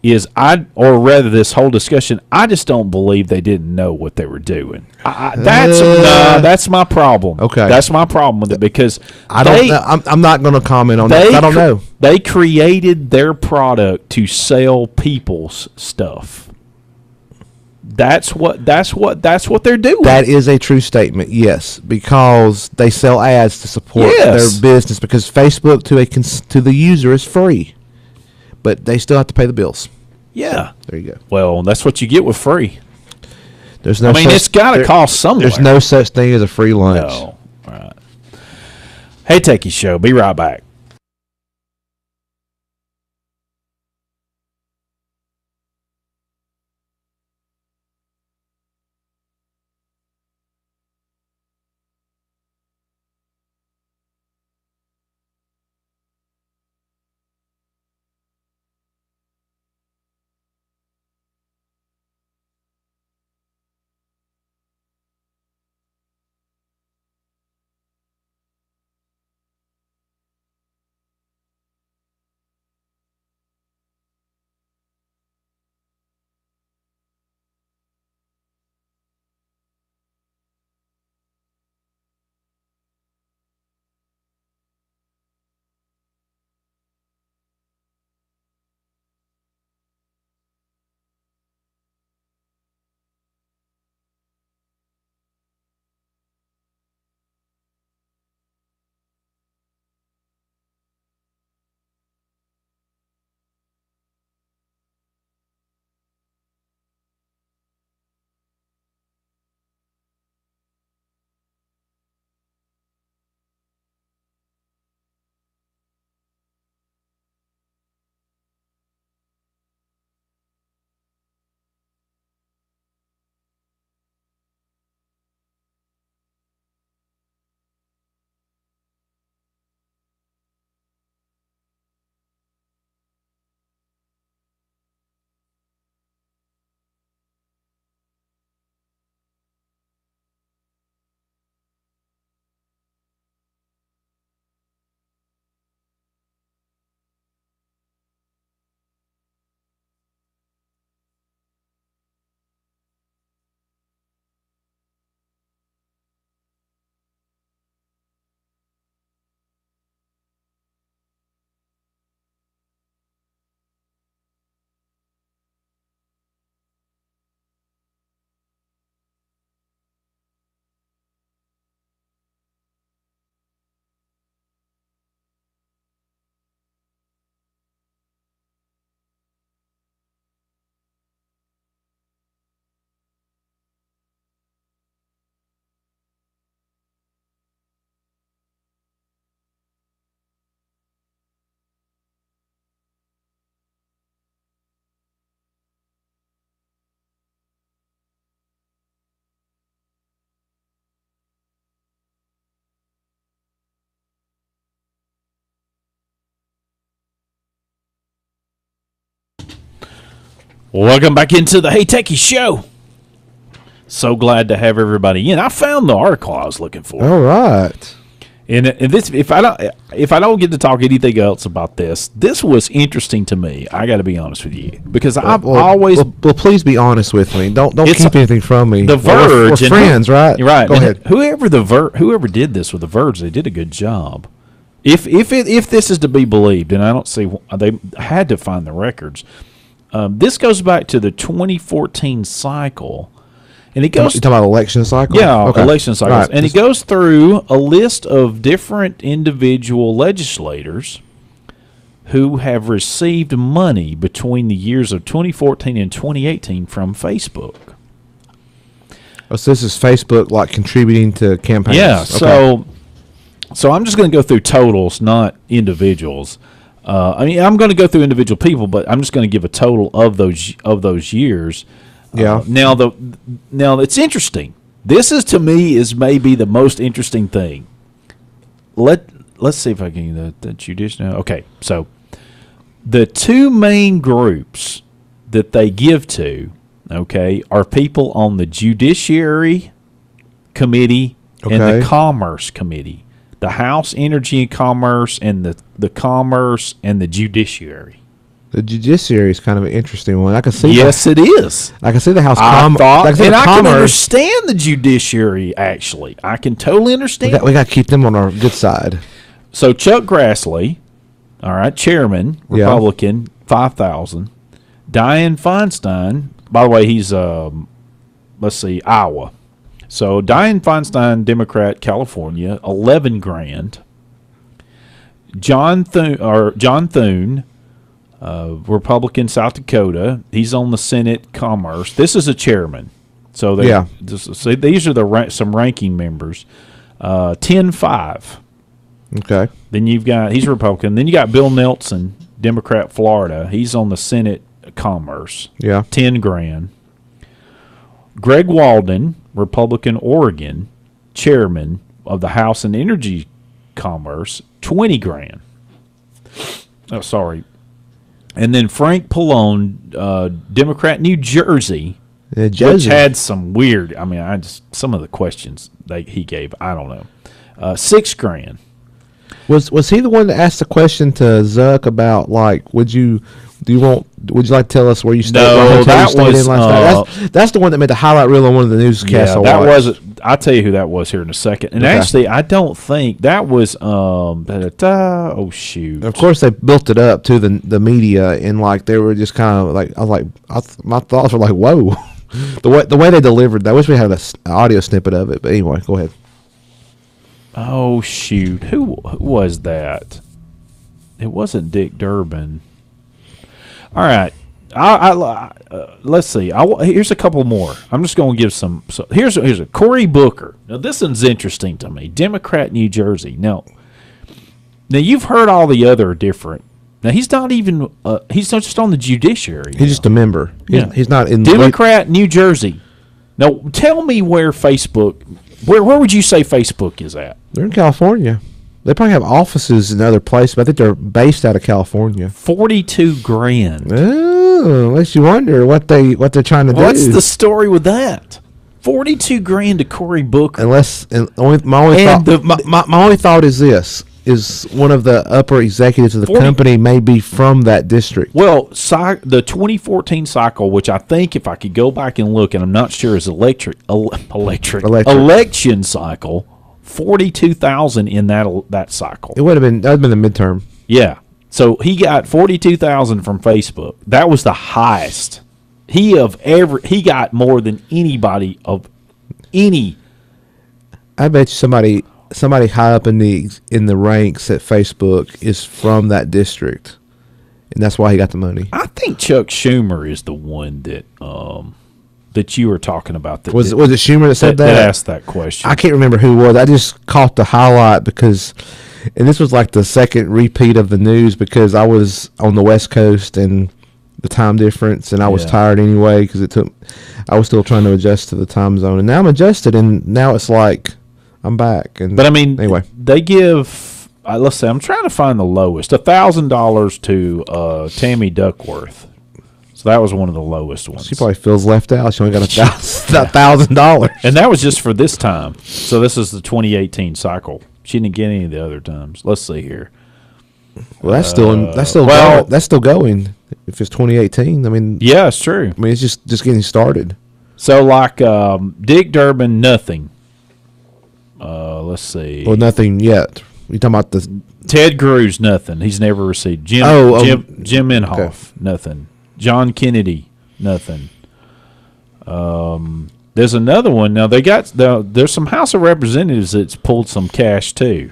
is this whole discussion, I just don't believe they didn't know what they were doing. That's my problem. Okay, that's my problem with it because I'm not going to comment on that. I don't know. They created their product to sell people's stuff. That's what they're doing. That is a true statement. Yes, because they sell ads to support their business. Because Facebook to the user is free. But they still have to pay the bills. Yeah. There you go. Well, that's what you get with free. There's no. It's got to cost somewhere. There's no such thing as a free lunch. No. All right. Hey, Techies Show. Be right back. Welcome back into the Hey Techies show. So glad to have everybody in. I found the article I was looking for. All right. And this, if I don't get to talk anything else about this was interesting to me. I got to be honest with you because I've always. Well, please be honest with me. Don't keep anything from me. The Verge, we're friends, right? You're right. Go ahead. Whoever did this with the Verge, they did a good job. If this is to be believed, and I don't see they had to find the records. This goes back to the 2014 cycle, and it goes. You talking about election cycle? Yeah, okay. Election cycles, Right. and it goes through a list of different individual legislators who have received money between the years of 2014 and 2018 from Facebook. Oh, so this is Facebook like contributing to campaigns. Yeah, Okay. so I'm just going to go through totals, not individuals. I mean, I'm going to go through individual people, but I'm just going to give a total of those years. Yeah. Now it's interesting. This is to me is maybe the most interesting thing. Let's see if I can the judicial. Okay, so the two main groups that they give to, okay, are people on the Judiciary Committee and the Commerce Committee. The House Energy and Commerce and the Commerce and the Judiciary. The Judiciary is kind of an interesting one. I can see. Yes, it is. I can see the House. I Commerce. can understand the Judiciary. Actually, I can totally understand. We got to keep them on our good side. So Chuck Grassley, all right, Chairman, Republican, 5,000. Dianne Feinstein. By the way, he's let's see, Iowa. So Dianne Feinstein, Democrat, California, 11 grand. John Thune, Republican, South Dakota. He's on the Senate Commerce. This is a chairman. So these are some ranking members. 10-5. Okay. Then he's a Republican. Then you got Bill Nelson, Democrat, Florida. He's on the Senate Commerce. Yeah. 10 grand. Greg Walden, Republican, Oregon, chairman of the House and Energy Commerce, 20 grand. Oh, sorry. And then Frank Pallone, Democrat, New Jersey, which had some weird. I mean, some of the questions he gave, I don't know. 6 grand. Was he the one that asked the question to Zuck about like would you like to tell us where you stayed? No, that was that's the one that made the highlight reel on one of the newscasts. Yeah, that was. I'll tell you who that was here in a second. And actually, I don't think that was. Oh shoot! Of course, they built it up to the media, and like they were just kind of like my thoughts were like, whoa, the way they delivered that. I wish we had an audio snippet of it, but anyway, go ahead. Oh shoot! Who was that? It wasn't Dick Durbin. All right, let's see. Here's a couple more. I'm just going to give some. So here's a Cory Booker. Now this one's interesting to me. Democrat, New Jersey. Now you've heard all the other different. Now he's not even. He's not just on the Judiciary. He's just a member. He's not in Democrat, New Jersey. Now tell me where Facebook. Where would you say Facebook is at? They're in California. They probably have offices in other places, but I think they're based out of California. 42 grand. Oh, makes you wonder what they're trying to do. What's the story with that? 42 grand to Cory Booker. My only thought is this: is one of the upper executives of the company may be from that district. Well, the 2014 cycle, which I think if I could go back and look, and I'm not sure is election cycle. 42,000 in that cycle. That would have been the midterm. Yeah. So he got 42,000 from Facebook. That was the highest. He got more than anybody of any. I bet you somebody high up in the ranks at Facebook is from that district, and that's why he got the money. I think Chuck Schumer is the one that you were talking about. Was it Schumer that said that? That asked that question. I can't remember who it was. I just caught the highlight because, and this was like the second repeat of the news because I was on the West Coast and the time difference, and I was tired anyway because I was still trying to adjust to the time zone, and now I'm adjusted, and now it's like I'm back. But I mean, anyway, they give. Let's say I'm trying to find the lowest $1,000 to Tammy Duckworth. So that was one of the lowest ones. She probably feels left out. She only got $1,000. And that was just for this time. So this is the 2018 cycle. She didn't get any of the other times. Let's see here. Well, that's still going. If it's 2018, I mean, yeah, it's true. I mean, it's just getting started. So like Dick Durbin, nothing. Let's see. Well, nothing yet. You talking about the Ted Cruz, nothing. He's never received. Jim Inhofe, okay. Nothing. John Kennedy, nothing. There's another one. Now there's some House of Representatives that's pulled some cash too.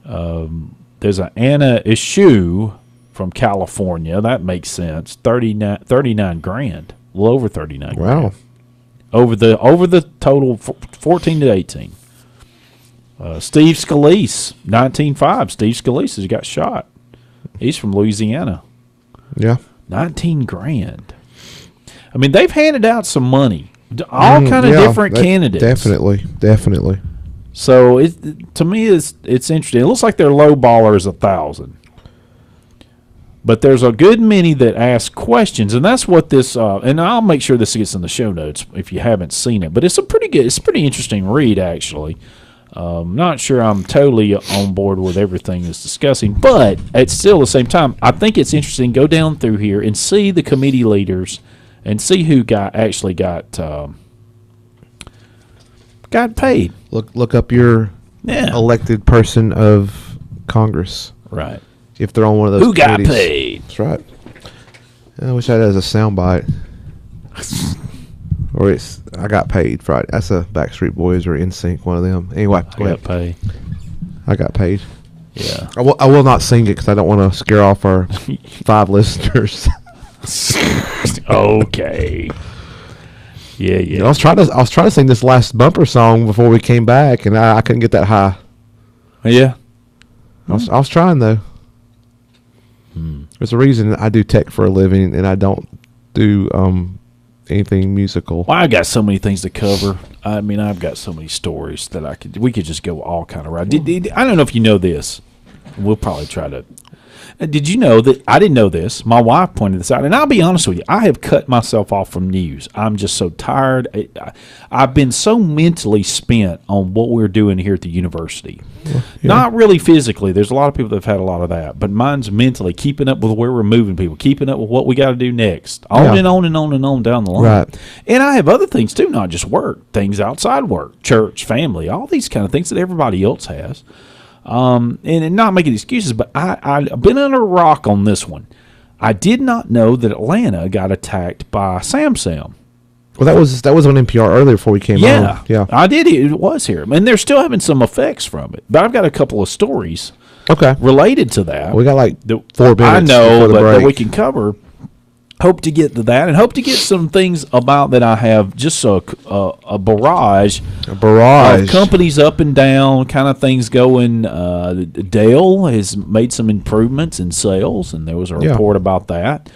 There's an Anna Eshoo from California. That makes sense. 39 grand. A little over 39 grand. Wow. Over the total 14 to 18. Steve Scalise, 19.5. Steve Scalise has got shot. He's from Louisiana. Yeah. 19 grand. I mean, they've handed out some money. All kind of different candidates. Definitely. So to me, it's interesting. It looks like their low baller is 1,000. But there's a good many that ask questions, and that's what this. And I'll make sure this gets in the show notes if you haven't seen it. But it's a pretty interesting read, actually. Not sure I'm totally on board with everything it's discussing, but at still the same time, I think it's interesting. Go down through here and see the committee leaders, and see who got paid. Look up your elected person of Congress. Right. If they're on one of those who committees. got paid. That's right. I wish I had it as a soundbite. Or I got paid Friday. That's a Backstreet Boys or NSYNC, one of them. Anyway, I got paid. Yeah. I will not sing it because I don't want to scare off our 5 listeners. Okay. Yeah. You know, I was trying to sing this last bumper song before we came back, and I couldn't get that high. Yeah. I was trying though. There's a reason I do tech for a living, and I don't do anything musical. Well, I've got so many things to cover. I mean, I've got so many stories that we could just go all kind of right. I don't know if you know this. We'll probably try to. Did you know that I didn't know this? My wife pointed this out, and I'll be honest with you. I have cut myself off from news. I'm just so tired. I've been so mentally spent on what we're doing here at the university. Yeah. Not really physically. There's a lot of people that have had a lot of that, but mine's mentally keeping up with where we're moving people, keeping up with what we got to do next, on and on and on and on down the line. Right. And I have other things too, not just work, things outside work, church, family, all these kind of things that everybody else has. And not making excuses, but I've been under a rock on this one. I did not know that Atlanta got attacked by Samsung. Well, that was on NPR earlier before we came on. Yeah, I did. It was here, and they're still having some effects from it. But I've got a couple of stories, related to that. We got like 4 minutes. I know, but that we can cover. Hope to get to that, and hope to get some things about that I have just a barrage of companies up and down, kind of things going. Dell has made some improvements in sales, and there was a report about that.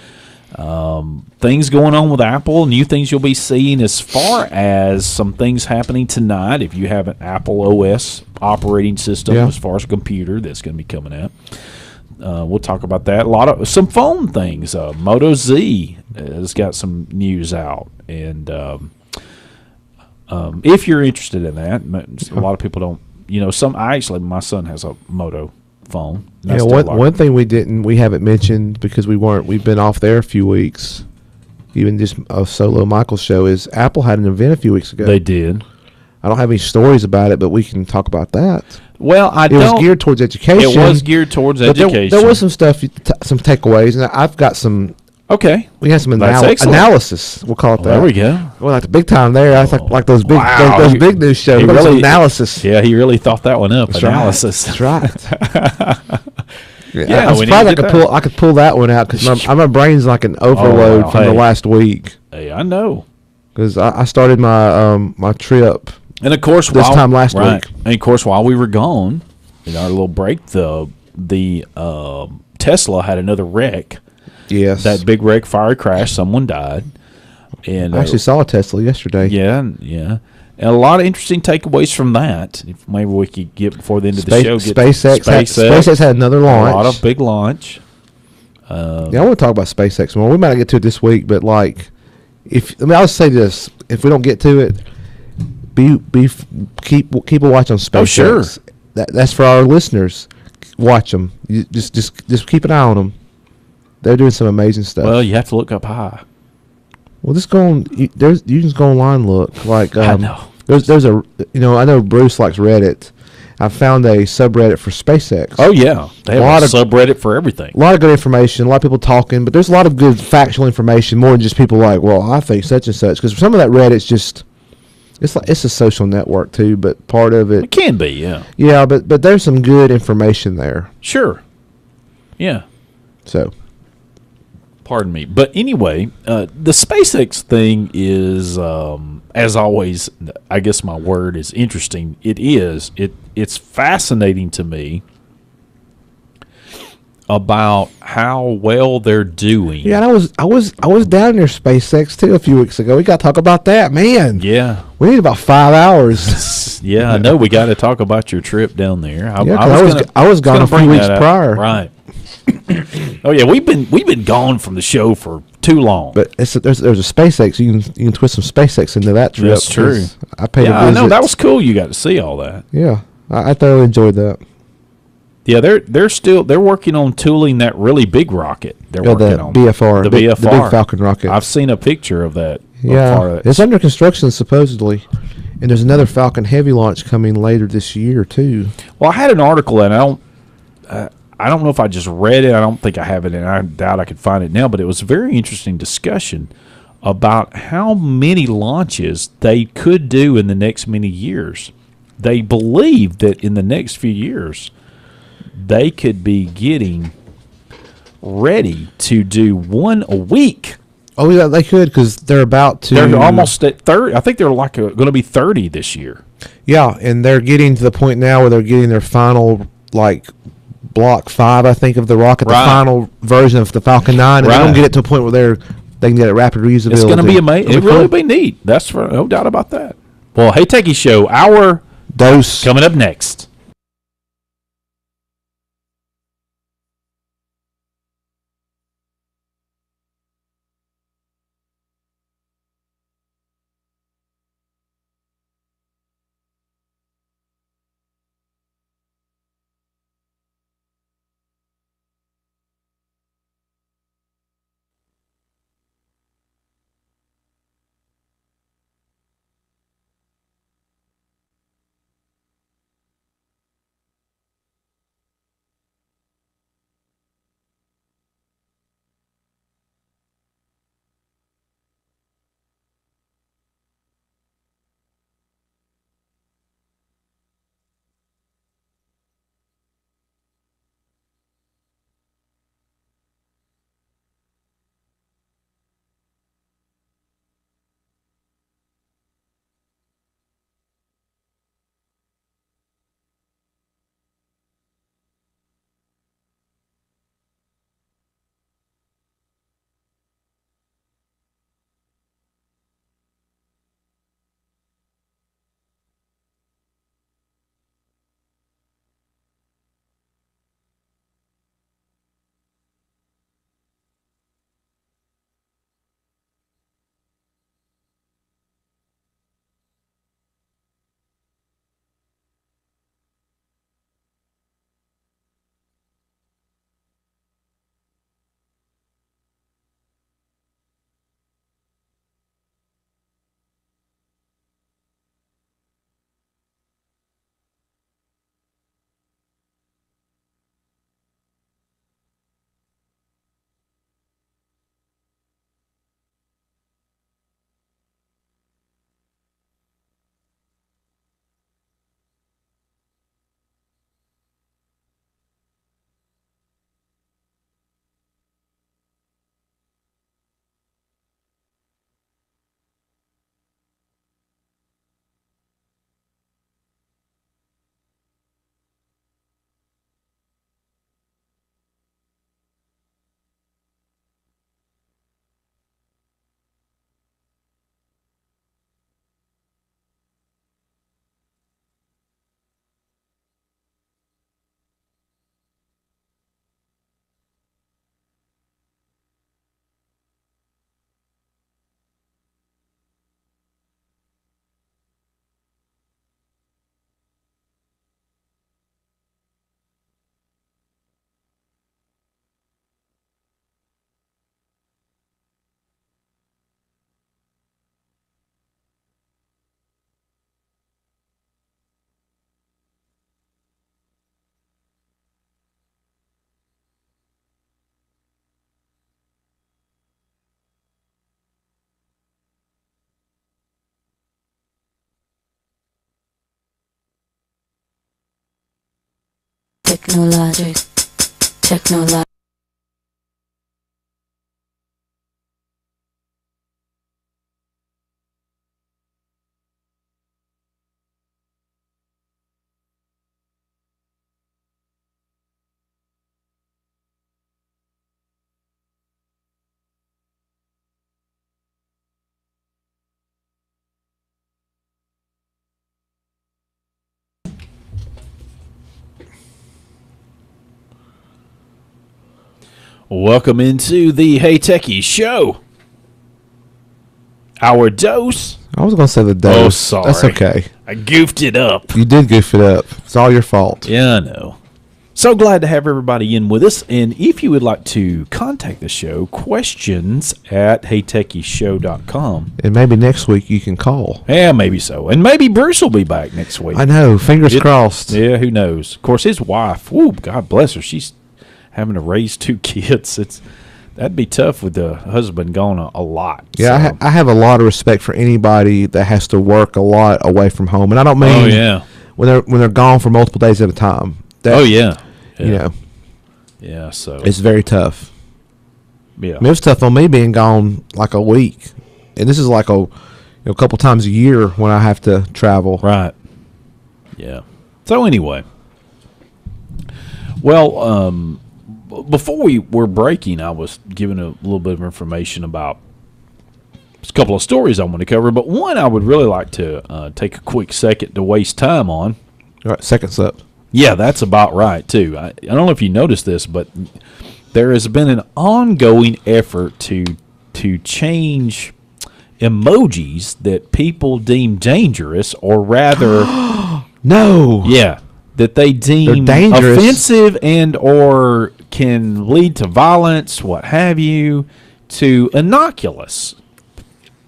Things going on with Apple, new things you'll be seeing as far as some things happening tonight. If you have an Apple OS operating system, as far as a computer, that's going to be coming out. We'll talk about that. Some phone things. Moto Z has got some news out, and if you're interested in that, a lot of people don't. My son has a Moto phone. Yeah, one thing we haven't mentioned because we've been off there a few weeks. Even just a solo Michael show is Apple had an event a few weeks ago. They did. I don't have any stories about it, but we can talk about that. Well, it was geared towards education. It was geared towards education. There was some stuff, some takeaways, and I've got some. Okay. We had some analysis. We'll call it that. There we go. Well, like the big time there. I like those big those big news shows. Really, analysis. Yeah, he really thought that one up. That's analysis. Right. That's right. Yeah, I'm surprised I could pull that one out because my brain's like an overload from the last week. Hey, I know. Because I started my my trip. And of course, this time last week. And of course, while we were gone, in our little break, the Tesla had another wreck. Yes, that big wreck, fire crash. Someone died. And I actually saw a Tesla yesterday. Yeah, and a lot of interesting takeaways from that. If maybe we could get before the end of the show. SpaceX had another launch. A lot of big launch. I want to talk about SpaceX more. We might not get to it this week, but like, I'll say this: if we don't get to it, keep a watch on SpaceX. Oh, sure. That's for our listeners. Watch them. You just keep an eye on them. They're doing some amazing stuff. Well, you have to look up high. Well, just go on. You can just go online and look. Like I know. There's a I know Bruce likes Reddit. I found a subreddit for SpaceX. Oh yeah, they have a subreddit for everything. A lot of good information. A lot of people talking, but there's a lot of good factual information. More than just people like, well, I think such and such. Because some of that Reddit's just it's a social network too. But part of it can be, yeah. Yeah, but there's some good information there. Sure. Yeah. So. Pardon me. But anyway, the SpaceX thing is, as always, I guess my word is interesting. It is. It's fascinating to me about how well they're doing. Yeah, and I was down near SpaceX too a few weeks ago. We got to talk about that, man. Yeah. We need about 5 hours. Yeah, I know. We got to talk about your trip down there. I was gone a few weeks prior. Right. Oh yeah, we've been gone from the show for too long. But there's a SpaceX. You can twist some SpaceX into that trip. That's true. I paid a visit. I know that was cool. You got to see all that. Yeah, I thoroughly enjoyed that. Yeah, they're working on tooling that really big rocket. They're working on BFR, the BFR, the big Falcon rocket. I've seen a picture of that. Yeah, it's under construction supposedly, and there's another Falcon Heavy launch coming later this year too. Well, I had an article, and I don't know if I just read it. I don't think I have it, and I doubt I could find it now. But it was a very interesting discussion about how many launches they could do in the next many years. They believe that in the next few years, they could be getting ready to do one a week. Oh, yeah, they could because they're about to. They're almost at 30. I think they're going to be 30 this year. Yeah, and they're getting to the point now where they're getting their final, like, Block 5, I think, of the rocket, the final version of the Falcon 9. And they're going to get it to a point where they can get it rapid reusability. It's going to be amazing. It'll really be neat. That's for no doubt about that. Well, Hey Techie Show, our dose coming up next. technologic, technologic. Welcome into the Hey Techies show. Our dose. I was going to say the dose. Oh, sorry. That's okay. I goofed it up. You did goof it up. It's all your fault. Yeah, I know. So glad to have everybody in with us. And if you would like to contact the show, questions at heytechieshow.com. And maybe next week you can call. Yeah, maybe so. And maybe Bruce will be back next week. I know. Fingers crossed. Yeah, who knows? Of course, his wife, whoo, God bless her, she's having to raise 2 kids. That'd be tough with the husband gone a lot. Yeah, so. I have a lot of respect for anybody that has to work a lot away from home, and I don't mean when they're gone for multiple days at a time. Yeah. You know. Yeah, so it's very tough. Yeah, I mean, it was tough on me being gone like a week, and this is like a couple times a year when I have to travel. Right. Yeah. So anyway, well, before we were breaking, I was giving a little bit of information about a couple of stories I want to cover, but one I would really like to take a quick second to waste time on. All right, seconds up. Yeah, that's about right, too. I don't know if you noticed this, but there has been an ongoing effort to change emojis that people deem dangerous, or rather... No! Yeah, that they deem offensive and or can lead to violence, what have you, to innocuous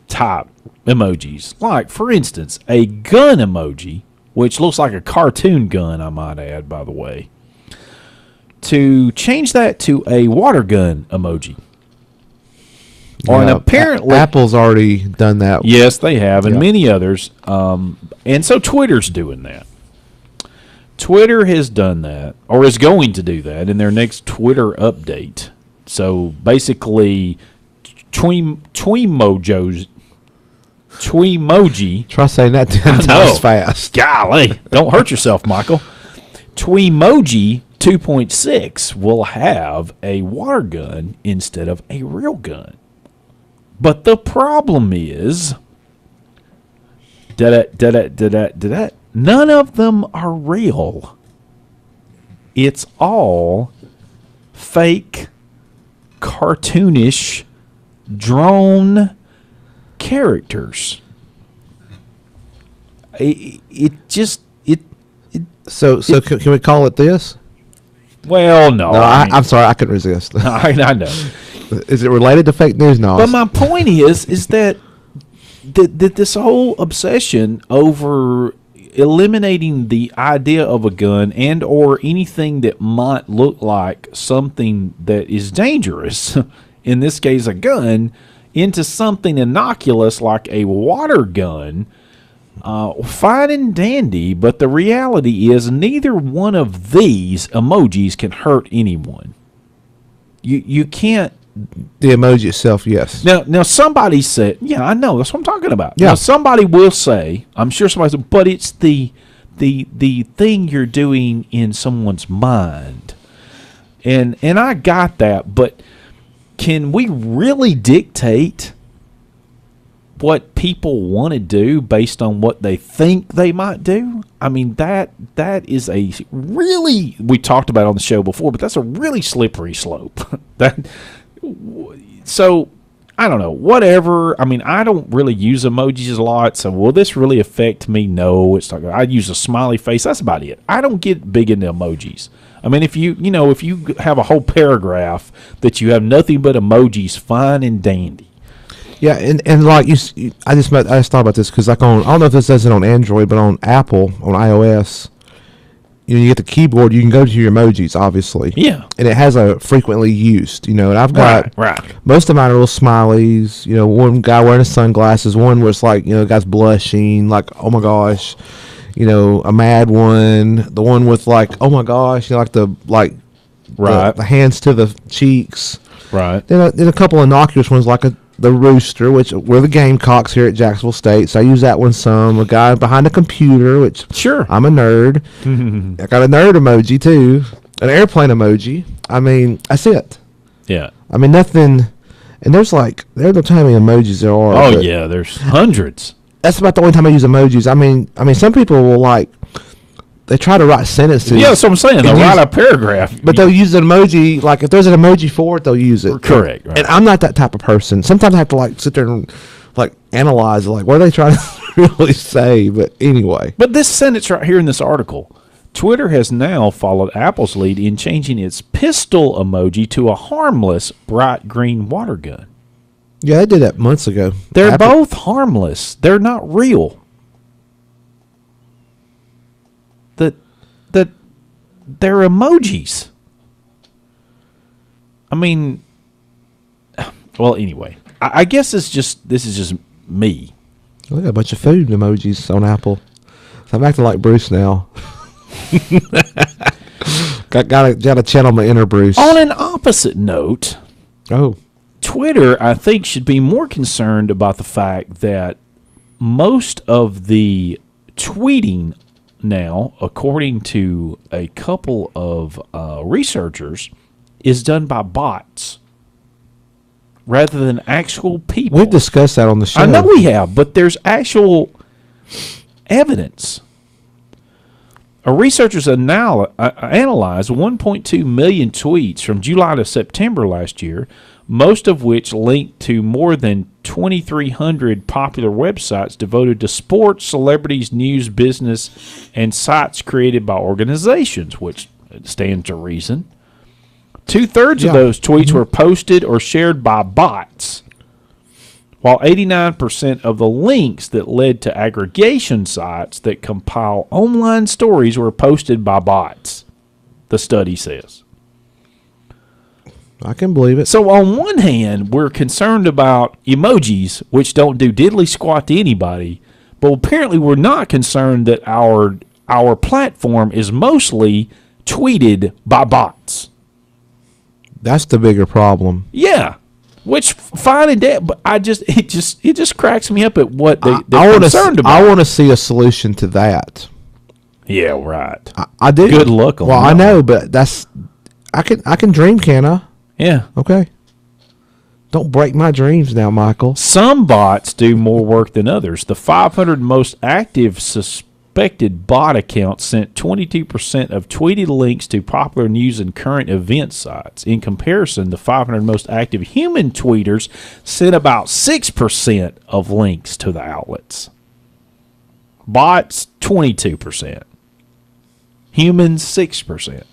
type emojis. Like, for instance, a gun emoji, which looks like a cartoon gun, I might add, by the way, to change that to a water gun emoji. Or an apparently... Apple's already done that. Yes, they have, and many others. And so Twitter's doing that. Twitter has done that, or is going to do that in their next Twitter update. So basically, Tweemoji. Try saying that 10 times fast. Golly, don't hurt yourself, Michael. Tweemoji 2.6 will have a water gun instead of a real gun. But the problem is, none of them are real. It's all fake, cartoonish, drawn characters. So can we call it this? Well, no. I'm sorry, I couldn't resist. I know. Is it related to fake news? No. But my point is that this whole obsession over eliminating the idea of a gun and or anything that might look like something that is dangerous, in this case a gun, into something innocuous like a water gun, fine and dandy, but the reality is neither one of these emojis can hurt anyone. You can't. The emoji itself, yes. Now somebody said, yeah, I know, that's what I'm talking about. Yeah. Now somebody will say, I'm sure somebody said, but it's the thing you're doing in someone's mind. And I got that, but can we really dictate what people want to do based on what they think they might do? I mean, that is a really, we talked about it on the show before, but that's a really slippery slope. So, I don't know, whatever. I mean, I don't really use emojis a lot, so will this really affect me? No, it's not. I use a smiley face. That's about it. I don't get big into emojis. I mean, if you have a whole paragraph that you have nothing but emojis, fine and dandy. Yeah, and like I just thought about this because like I don't know if this does it on Android, but on Apple, on iOS, you get the keyboard, you can go to your emojis, obviously. Yeah. And it has a frequently used, and I've got most of mine are little smileys. One guy wearing his sunglasses, one where it's like, the guy's blushing, like, oh my gosh. a mad one, the one with like, oh my gosh, like the hands to the cheeks. Right. Then a couple innocuous ones like the rooster, which we're the Gamecocks here at Jacksonville State, so I use that one some. A guy behind a computer, which sure, I'm a nerd. I got a nerd emoji too, an airplane emoji. I mean, that's it. Yeah. I mean, nothing. And there's no telling how many emojis there are. Oh yeah, there's hundreds. That's about the only time I use emojis. I mean, some people will they try to write sentences. Yeah, that's what I'm saying. They'll write a paragraph. But they'll use an emoji. Like, if there's an emoji for it, they'll use it. Correct. Right. And I'm not that type of person. Sometimes I have to, sit there and, analyze, what are they trying to really say? But anyway. But this sentence right here in this article, Twitter has now followed Apple's lead in changing its pistol emoji to a harmless bright green water gun. Yeah, they did that months ago. They're both harmless. They're not real. They're emojis. I mean, well, anyway, I guess this is just me. We got a bunch of food emojis on Apple. So I'm acting like Bruce now. got to channel my inner Bruce. On an opposite note, Twitter, I think, should be more concerned about the fact that most of the tweeting now, according to a couple of researchers, is done by bots rather than actual people. We've discussed that on the show. I know we have, but there's actual evidence. Researchers analyzed 1.2 million tweets from July to September last year, most of which linked to more than 2,300 popular websites devoted to sports, celebrities, news, business, and sites created by organizations, which stands to reason. 2/3 of those tweets were posted or shared by bots, while 89% of the links that led to aggregation sites that compile online stories were posted by bots, the study says. I can believe it. So on one hand, we're concerned about emojis, which don't do diddly squat to anybody, but apparently we're not concerned that our platform is mostly tweeted by bots. That's the bigger problem. Yeah. Which fine and that, but it just cracks me up at what they're concerned about. I want to see a solution to that. Yeah, right. I do. Good luck on that. Well, I know, but I can dream, can I? Yeah. Okay. Don't break my dreams now, Michael. Some bots do more work than others. The 500 most active suspected bot accounts sent 22% of tweeted links to popular news and current event sites. In comparison, the 500 most active human tweeters sent about 6% of links to the outlets. Bots, 22%. Humans, 6%.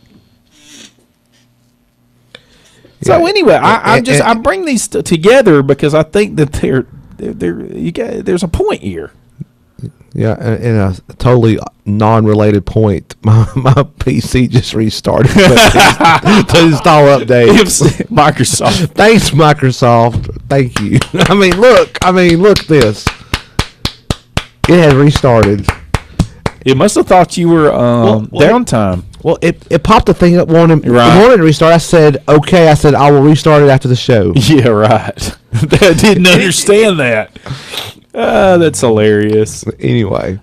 So anyway, I bring these together because I think that there's a point here. Yeah, in a totally non-related point, my PC just restarted to install updates. Microsoft. Thanks, Microsoft. Thank you. I mean, look this. It has restarted. It must have thought you were downtime. Well, it popped the thing up wanted to restart. I said, okay. I said, I will restart it after the show. Yeah, right. I didn't understand that. That's hilarious. Anyway.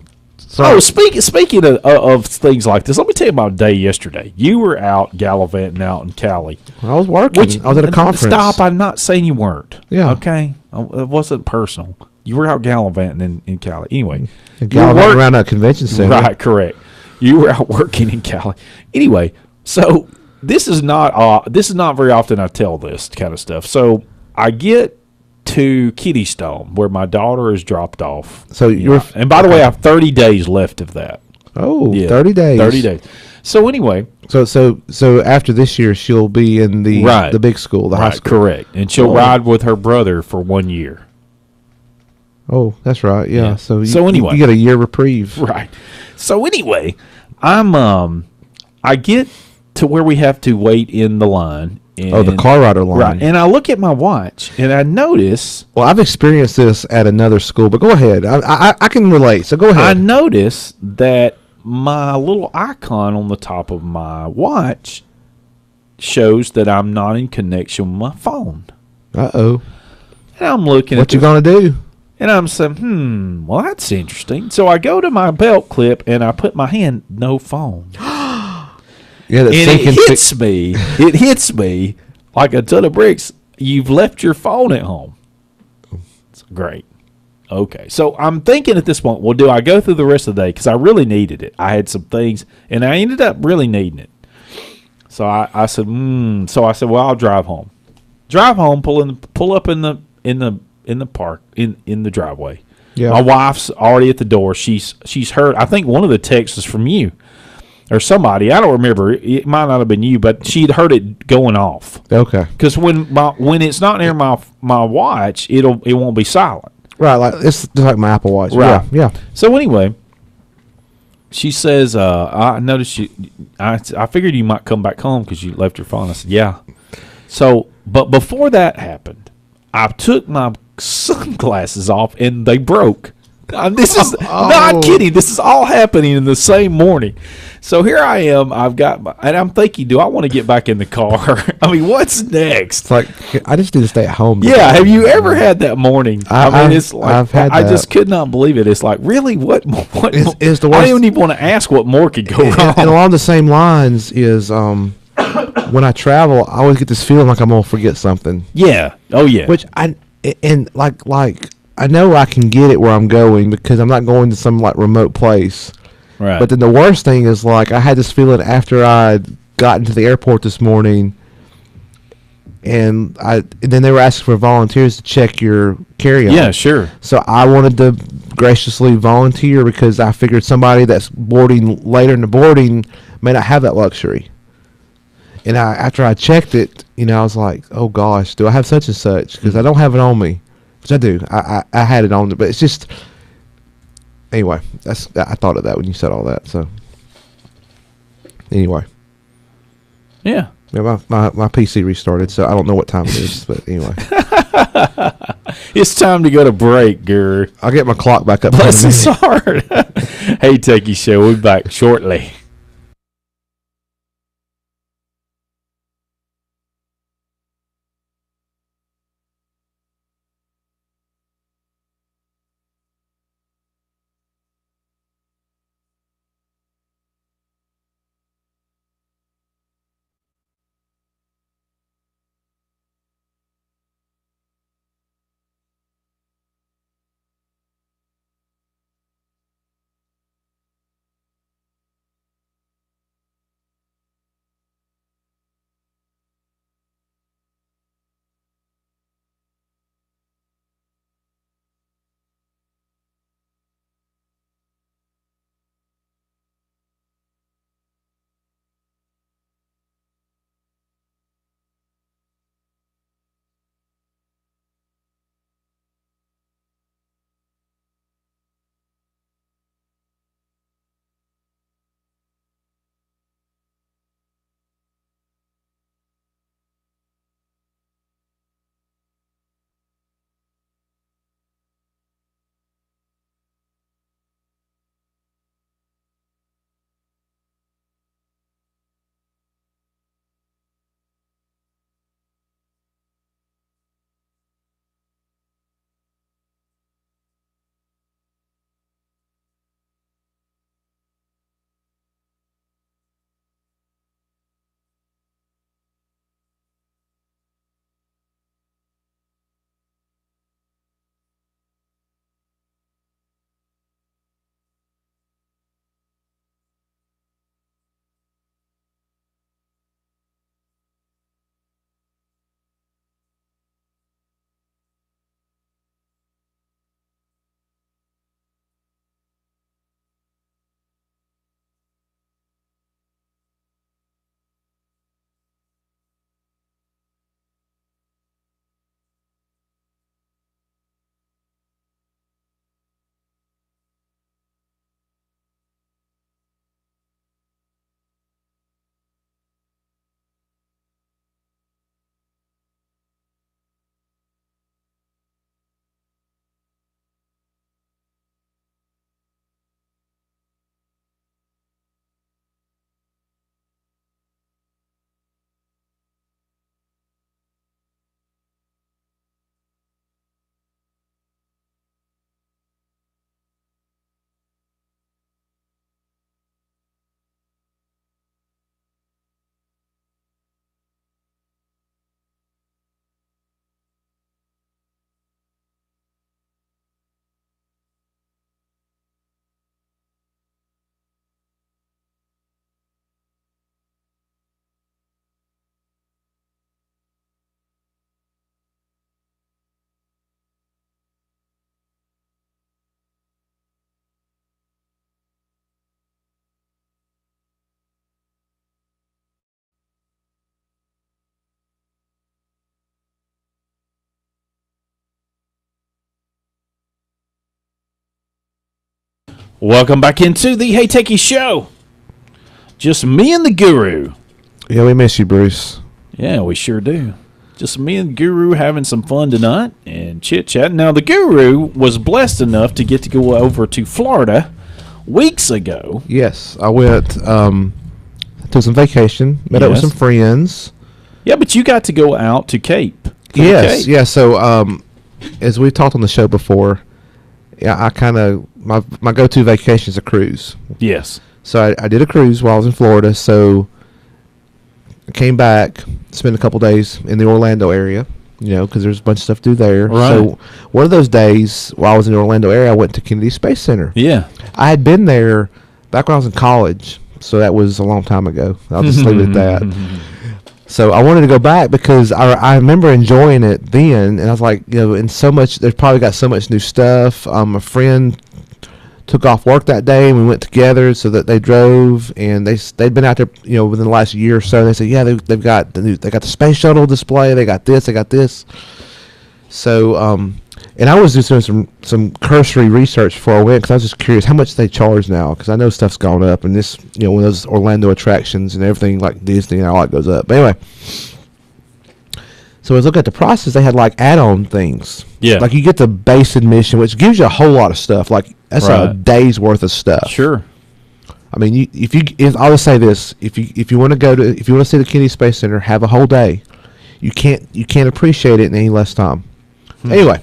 Speaking of things like this, let me tell you about a day yesterday. You were out gallivanting out in Cali. I was working. I was at a conference. Stop. I'm not saying you weren't. Yeah. Okay? It wasn't personal. You were out gallivanting in Cali. Anyway. Gallivanting around a convention center. Right, correct. You were out working in Cali. Anyway, so this is not very often I tell this kind of stuff. So I get to Kiddystone where my daughter is dropped off. So and by the way, I have 30 days left of that. Oh, yeah, 30 days. 30 days. So anyway, so after this year, she'll be in the big school, the high school. Correct, and she'll ride with her brother for 1 year. Oh, that's right. Yeah. So anyway, you get a year reprieve. Right. So anyway, I get to where we have to wait in the line And, the car rider line. Right. And I look at my watch, and I notice. Well, I've experienced this at another school, but go ahead. I can relate, so go ahead. I notice that my little icon on the top of my watch shows that I'm not in connection with my phone. Uh-oh. And I'm looking what you going to do? And I'm saying, well, that's interesting. So I go to my belt clip, and I put my hand, no phone. Yeah, and it hits me like a ton of bricks. You've left your phone at home. It's great. Okay. So I'm thinking at this point, well, do I go through the rest of the day? Because I really needed it. I had some things, and I ended up really needing it. So I said, So I said, well, I'll drive home. Drive home, pull up in the park, in the driveway. Yeah. My wife's already at the door. She's heard, I think one of the texts is from you. Or somebody, I don't remember. It might not have been you, but she'd heard it going off. Okay. Because when it's not near my watch, it won't be silent. Right, like it's just like my Apple Watch. Right. Yeah. So anyway, she says, "I noticed you. I figured you might come back home because you left your phone." I said, "Yeah." So, but before that happened, I took my sunglasses off and they broke. This is not kidding. This is all happening in the same morning. So here I am. And I'm thinking, do I want to get back in the car? I mean, what's next? It's like I just need to stay at home. Yeah. Have you ever had that morning? It's like I've had I that. just could not believe it. It's like, really, what is the worst? I don't even want to ask what more could go wrong. And along the same lines is when I travel, I always get this feeling like I'm gonna forget something. Yeah. Oh yeah. Which I know I can get it where I'm going because I'm not going to some like remote place. Right. But then the worst thing is like I had this feeling after I got into the airport this morning, and then they were asking for volunteers to check your carry-on. Yeah, sure. So I wanted to graciously volunteer because I figured somebody that's boarding later in the boarding may not have that luxury. And after I checked it, I was like, oh gosh, do I have such and such? Because I don't have it on me. Which I do. I had it on, but it's just anyway. I thought of that when you said all that. So anyway, yeah. My PC restarted, so I don't know what time it is. But anyway, it's time to go to break, Guru. I'll get my clock back up. Bless his heart. Hey, Techie Show. We'll be back shortly. Welcome back into the Hey Techies show. Just me and the Guru. Yeah, we miss you, Bruce. Yeah, we sure do. Just me and the Guru having some fun tonight and chit-chat. Now, the Guru was blessed enough to get to go over to Florida weeks ago. Yes, I went, took some vacation, met up with some friends. Yeah, but you got to go out to Cape. Yes, yeah. So, as we've talked on the show before, yeah, I kind of my go-to vacation is a cruise. Yes. So I did a cruise while I was in Florida. So I came back, spent a couple days in the Orlando area, because there's a bunch of stuff to do there. Right. So one of those days while I was in the Orlando area, I went to Kennedy Space Center. Yeah. I had been there back when I was in college, so that was a long time ago. I'll just leave it at that. So I wanted to go back because I remember enjoying it then, and I was like, and so much, they've probably got so much new stuff. A friend took off work that day, and we went together so that they drove, and they'd been out there, within the last year or so. They said, yeah, they've got they got the space shuttle display, they got this. So, and I was just doing some cursory research before I went because I was just curious how much they charge now, because I know stuff's gone up, and this, one of those Orlando attractions and everything like Disney and all that goes up. But anyway, so I was looking at the prices. They had like add-on things. Yeah. Like you get the base admission, which gives you a whole lot of stuff. Like that's a day's worth of stuff. Sure. I mean, if I would say this, if you want to see the Kennedy Space Center, have a whole day. You can't appreciate it in any less time. Anyway,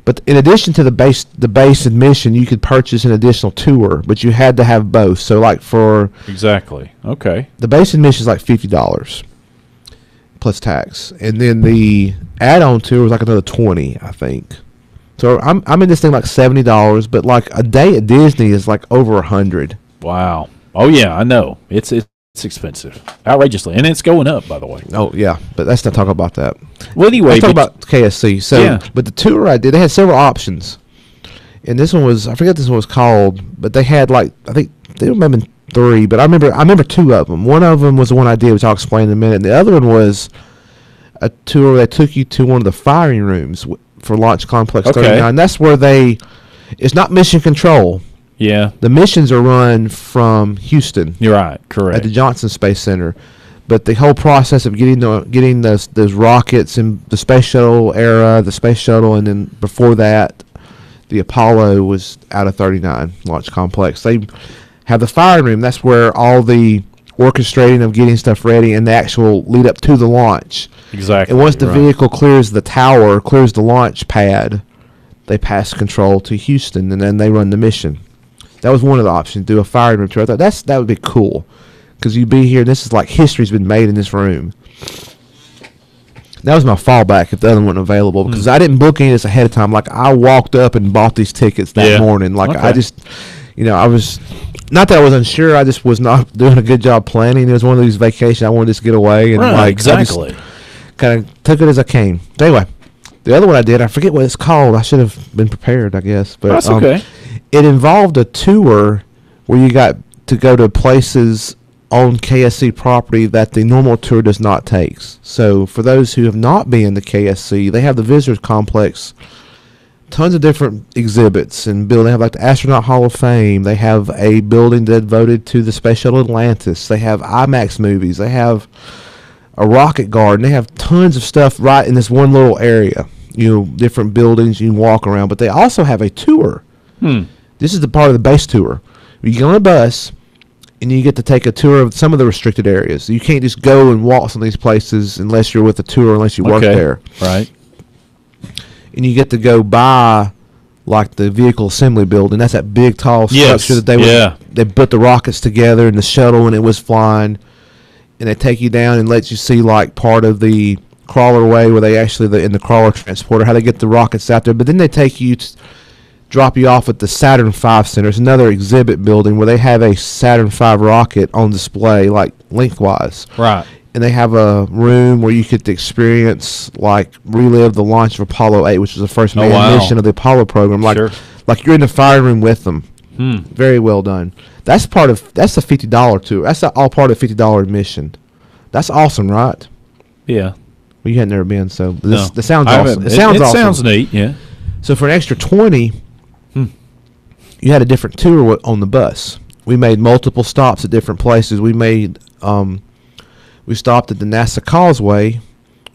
but in addition to the base admission, you could purchase an additional tour, but you had to have both. So like exactly. Okay. The base admission is like $50 plus tax, and then the add-on tour was like another $20, I think. So I'm in this thing like $70, but like a day at Disney is like over $100. Wow. Oh yeah, I know. It's expensive, outrageously, and it's going up, by the way. Oh yeah, but let's not talk about that. Well, anyway, let's talk about KSC. So, yeah. But the tour I did, they had several options, and this one was, I forget what this one was called, but they had like, I think they were maybe 3, but I remember 2 of them. One of them was the one I did, which I'll explain in a minute. And the other one was a tour that took you to one of the firing rooms for Launch Complex 39. And that's where it's not mission control. Yeah. The missions are run from Houston. You're right. Correct. At the Johnson Space Center. But the whole process of getting those rockets in the space shuttle era, the space shuttle, and then before that, the Apollo was out of 39 Launch Complex. They have the firing room. That's where all the orchestrating of getting stuff ready and the actual lead up to the launch. Exactly. And once the vehicle clears the launch pad, they pass control to Houston, and then they run the mission. That was one of the options, do a firing room tour. I thought that would be cool, because you'd be here, and this is like history's been made in this room. That was my fallback if the other wasn't available, because I didn't book any of this ahead of time. Like, I walked up and bought these tickets that morning. Like, I just, I was, not that I was unsure, I just was not doing a good job planning. It was one of these vacations I wanted to just get away. And exactly. Kind of took it as I came. But anyway, the other one I did, I forget what it's called. I should have been prepared, I guess. But that's okay. It involved a tour where you got to go to places on KSC property that the normal tour does not take. So for those who have not been to KSC, they have the visitors complex, tons of different exhibits and buildings. They have like the Astronaut Hall of Fame. They have a building devoted to the Space Shuttle Atlantis. They have IMAX movies. They have a rocket garden. They have tons of stuff right in this one little area. Different buildings you can walk around. But they also have a tour. This is the part of the base tour. You get on a bus, and you get to take a tour of some of the restricted areas. You can't just go and walk some of these places unless you're with a tour, unless you work there. Right. And you get to go by, like, the vehicle assembly building. That's that big, tall structure that they put the rockets together and the shuttle when it was flying. And they take you down and let you see, like, part of the crawler way where they actually, in the crawler transporter, how they get the rockets out there. But then they take you drop you off at the Saturn V Center. It's another exhibit building where they have a Saturn V rocket on display, like lengthwise. Right. And they have a room where you could experience, like, relive the launch of Apollo 8, which was the first manned mission of the Apollo program. Like, like you're in the firing room with them. Very well done. That's the $50 tour. That's all part of the $50 admission. That's awesome, right? Yeah. Well, you had never been, so this sounds awesome. It sounds neat, yeah. So for an extra $20, you had a different tour on the bus. We made multiple stops at different places. We stopped at the NASA Causeway,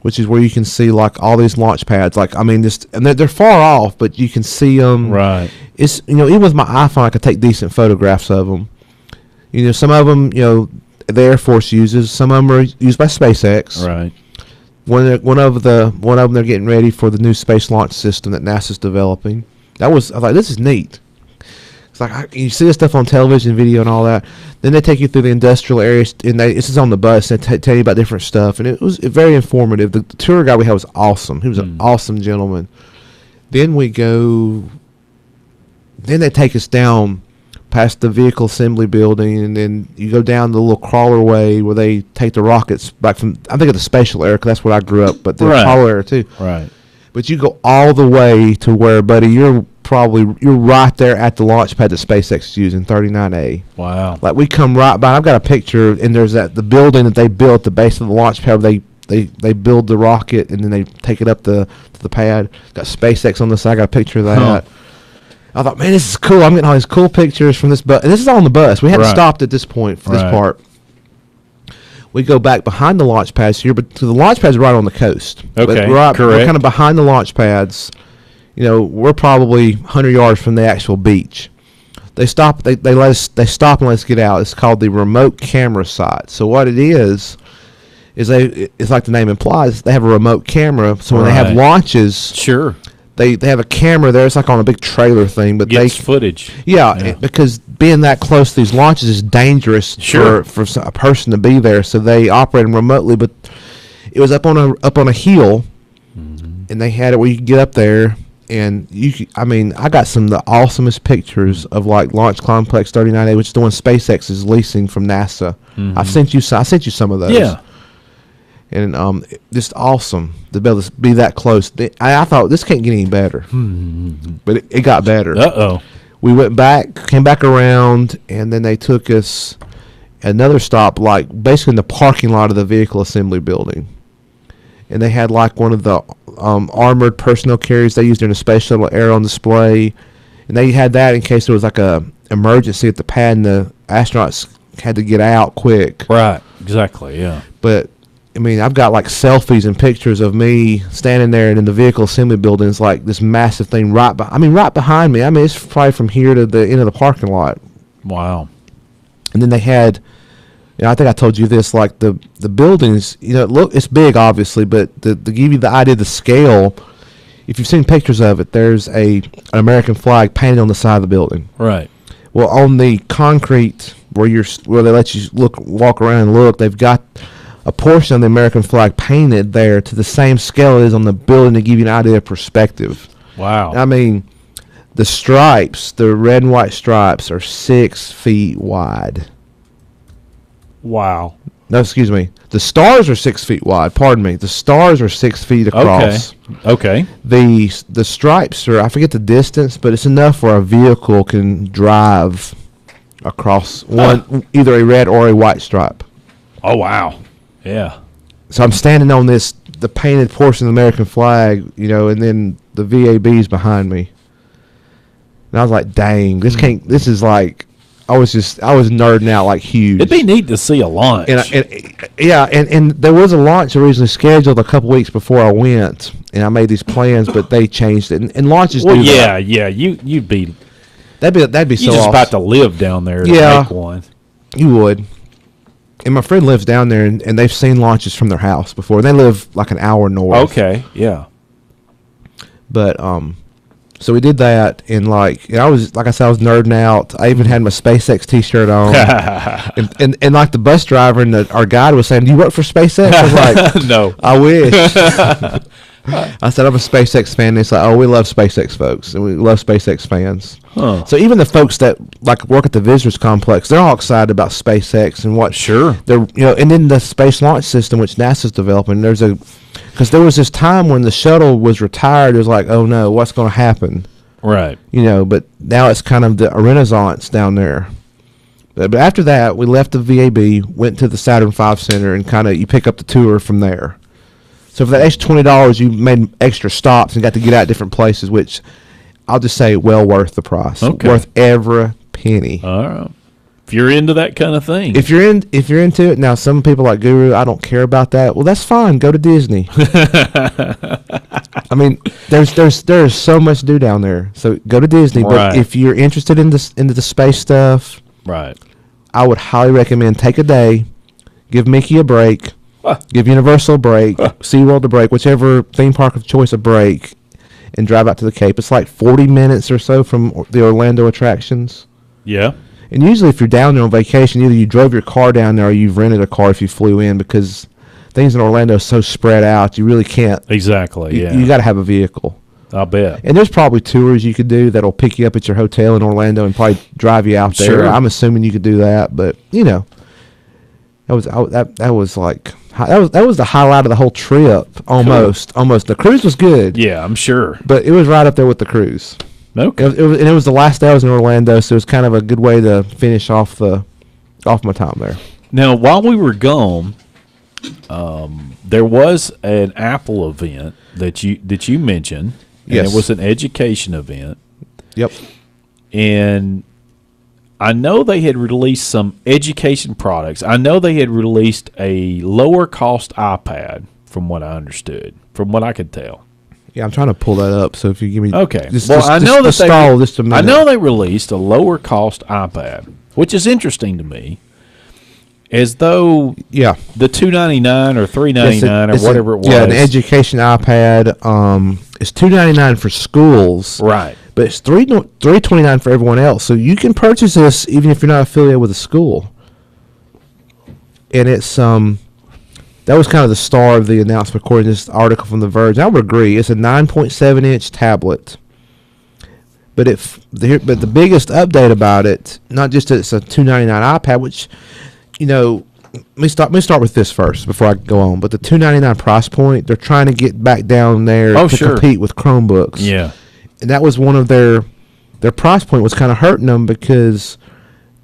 which is where you can see like all these launch pads. Like, I mean, and they're far off, but you can see them. Right. It's, even with my iPhone, I could take decent photographs of them. Some of them, the Air Force uses. Some of them are used by SpaceX. Right. One of them they're getting ready for the new space launch system that NASA's developing. I was like, this is neat. It's like you see this stuff on television, video, and all that. Then they take you through the industrial areas, and this is on the bus. And they tell you about different stuff, and it was very informative. The tour guide we had was awesome. He was an awesome gentleman. Then they take us down past the vehicle assembly building, and then you go down the little crawler way where they take the rockets back from, I think, of the spatial era, because that's where I grew up, but the crawler era too. Right. But you go all the way to where, buddy, you're right there at the launch pad that SpaceX is using, 39A. Wow. Like, we come right by. I've got a picture, and there's the building that they built at the base of the launch pad where they build the rocket, and then they take it up to the pad. Got SpaceX on the side. I got a picture of that. Huh. I thought, man, this is cool. I'm getting all these cool pictures from this bus. And this is all on the bus. We hadn't stopped at this point for this part. We go back behind the launch pads here, but the launch pads are right on the coast. Okay, correct. We're kind of behind the launch pads. We're probably 100 yards from the actual beach. They stop. They stop and let us get out. It's called the remote camera site. So what it is it's like the name implies. They have a remote camera. So when they have launches, they have a camera there. It's like on a big trailer thing, but gets footage. Yeah, because being that close to these launches is dangerous for a person to be there. So they operate them remotely. But it was up on a hill, and they had it where you could get up there. And I got some of the awesomest pictures of like Launch Complex 39A, which is the one SpaceX is leasing from NASA. I sent you some of those. Yeah. And just awesome to be able to be that close. I thought this can't get any better, but it got better. We came back around, and then they took us another stop, like basically in the parking lot of the vehicle assembly building. And they had like one of the armored personnel carriers they used during the space shuttle era on display, and they had that in case there was like a emergency at the pad and the astronauts had to get out quick. Right, exactly, yeah. But I've got like selfies and pictures of me standing there, and in the vehicle assembly building is like this massive thing right behind me. It's probably from here to the end of the parking lot. Wow. And then they had, I think I told you this, like the buildings, it's big obviously, but to give you the idea of the scale, if you've seen pictures of it, there's an American flag painted on the side of the building. Right. Well, on the concrete where they let you walk around and look, they've got a portion of the American flag painted there to the same scale it is on the building to give you an idea of perspective. Wow. The stripes, the red and white stripes, are 6 feet wide. Wow. No, excuse me. The stars are 6 feet wide. Pardon me. The stars are 6 feet across. Okay. The stripes are, I forget the distance, but it's enough where a vehicle can drive across either a red or a white stripe. Oh, wow. Yeah. So I'm standing on the painted portion of the American flag, and then the VAB's behind me. And I was like, dang, this is like, I was nerding out like huge. It'd be neat to see a launch. And there was a launch originally scheduled a couple weeks before I went, and I made these plans, but they changed it. And launches do that. Yeah, you'd be. That'd be so awesome. You're just about to live down there to make one. You would. And my friend lives down there, and they've seen launches from their house before. They live like an hour north. Okay, yeah. But so we did that, and I was nerding out. I even had my SpaceX T-shirt on, and like the bus driver and our guide was saying, "Do you work for SpaceX?" I was like, "No, I wish." I said, "I'm a SpaceX fan." And it's like, "Oh, we love SpaceX folks, and we love SpaceX fans." Huh. So even the folks that work at the visitors complex, they're all excited about SpaceX and what. Sure. They're and then the space launch system which NASA's developing. Because there was this time when the shuttle was retired, it was like, oh no, what's going to happen? Right. But now it's kind of a renaissance down there. But after that, we left the VAB, went to the Saturn V Center, and you pick up the tour from there. So for that extra $20, you made extra stops and got to get out different places, which I'll just say well worth the price. Okay. Worth every penny. All right. If you're into that kind of thing. If you're into it, now some people like Guru, I don't care about that. Well, that's fine. Go to Disney. I mean, there's so much to do down there. So go to Disney. Right. But if you're interested in into the space stuff, right, I would highly recommend take a day, give Mickey a break, give Universal a break, SeaWorld a break, whichever theme park of choice a break, and drive out to the Cape. It's like 40 minutes or so from the Orlando attractions. Yeah. And usually if you're down there on vacation, either you drove your car down there or you've rented a car if you flew in, because things in Orlando are so spread out, you really can't. Exactly, yeah. You got to have a vehicle. I'll bet. And there's probably tours you could do that'll pick you up at your hotel in Orlando and probably drive you out there. Sure. I'm assuming you could do that, but that was the highlight of the whole trip. Almost. The cruise was good. Yeah, I'm sure. But it was right up there with the cruise. Okay. It was the last day I was in Orlando, so it was kind of a good way to finish off my time there. Now, while we were gone, there was an Apple event that you mentioned. And Yes. it was an education event. Yep. And I know they had released some education products. I know they had released a lower cost iPad, from what I understood, from what I could tell. Yeah, I'm trying to pull that up. So if you give me Okay. I know that stall just a minute. I know they released a lower cost iPad, which is interesting to me. As though the $299 or $399 or whatever it was. Yeah, an education iPad. It's $299 for schools, right? But it's $329 for everyone else. So you can purchase this even if you're not affiliated with a school. And it's that was kind of the star of the announcement, according to this article from The Verge. I would agree. It's a 9.7-inch tablet. But the biggest update about it, not just that it's a $299 iPad, which, let me start with this first before I go on. But the $299 price point, they're trying to get back down there to compete with Chromebooks. Yeah. And that was one of their price point was kind of hurting them, because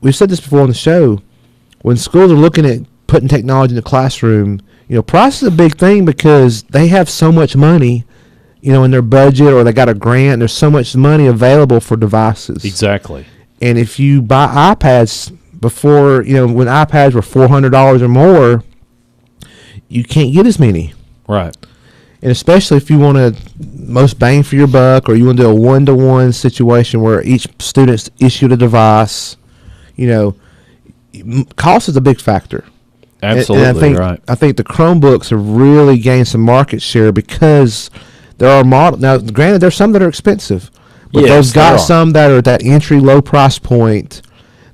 we've said this before on the show. When schools are looking at putting technology in the classroom, price is a big thing, because they have so much money, in their budget, or they got a grant. There's so much money available for devices. Exactly. And if you buy iPads before, when iPads were $400 or more, you can't get as many. Right. And especially if you want most bang for your buck, or you want to do a one-to-one situation where each student's issued a device, cost is a big factor. Absolutely, right. I think the Chromebooks have really gained some market share, because there are models. Now, granted, there's some that are expensive, but they've got some that are at that entry low price point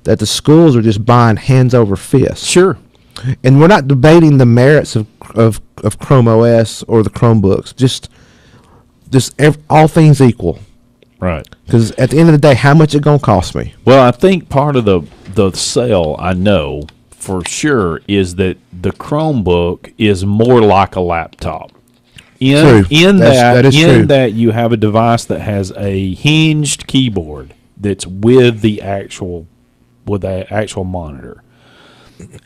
that the schools are just buying hands over fist. Sure. And we're not debating the merits of Chrome OS or the Chromebooks. Just all things equal. Right. Because at the end of the day, how much it going to cost me? Well, I think part of the sale, I know for sure, is that the Chromebook is more like a laptop. True. That is true. That you have a device that has a hinged keyboard that's with the actual monitor.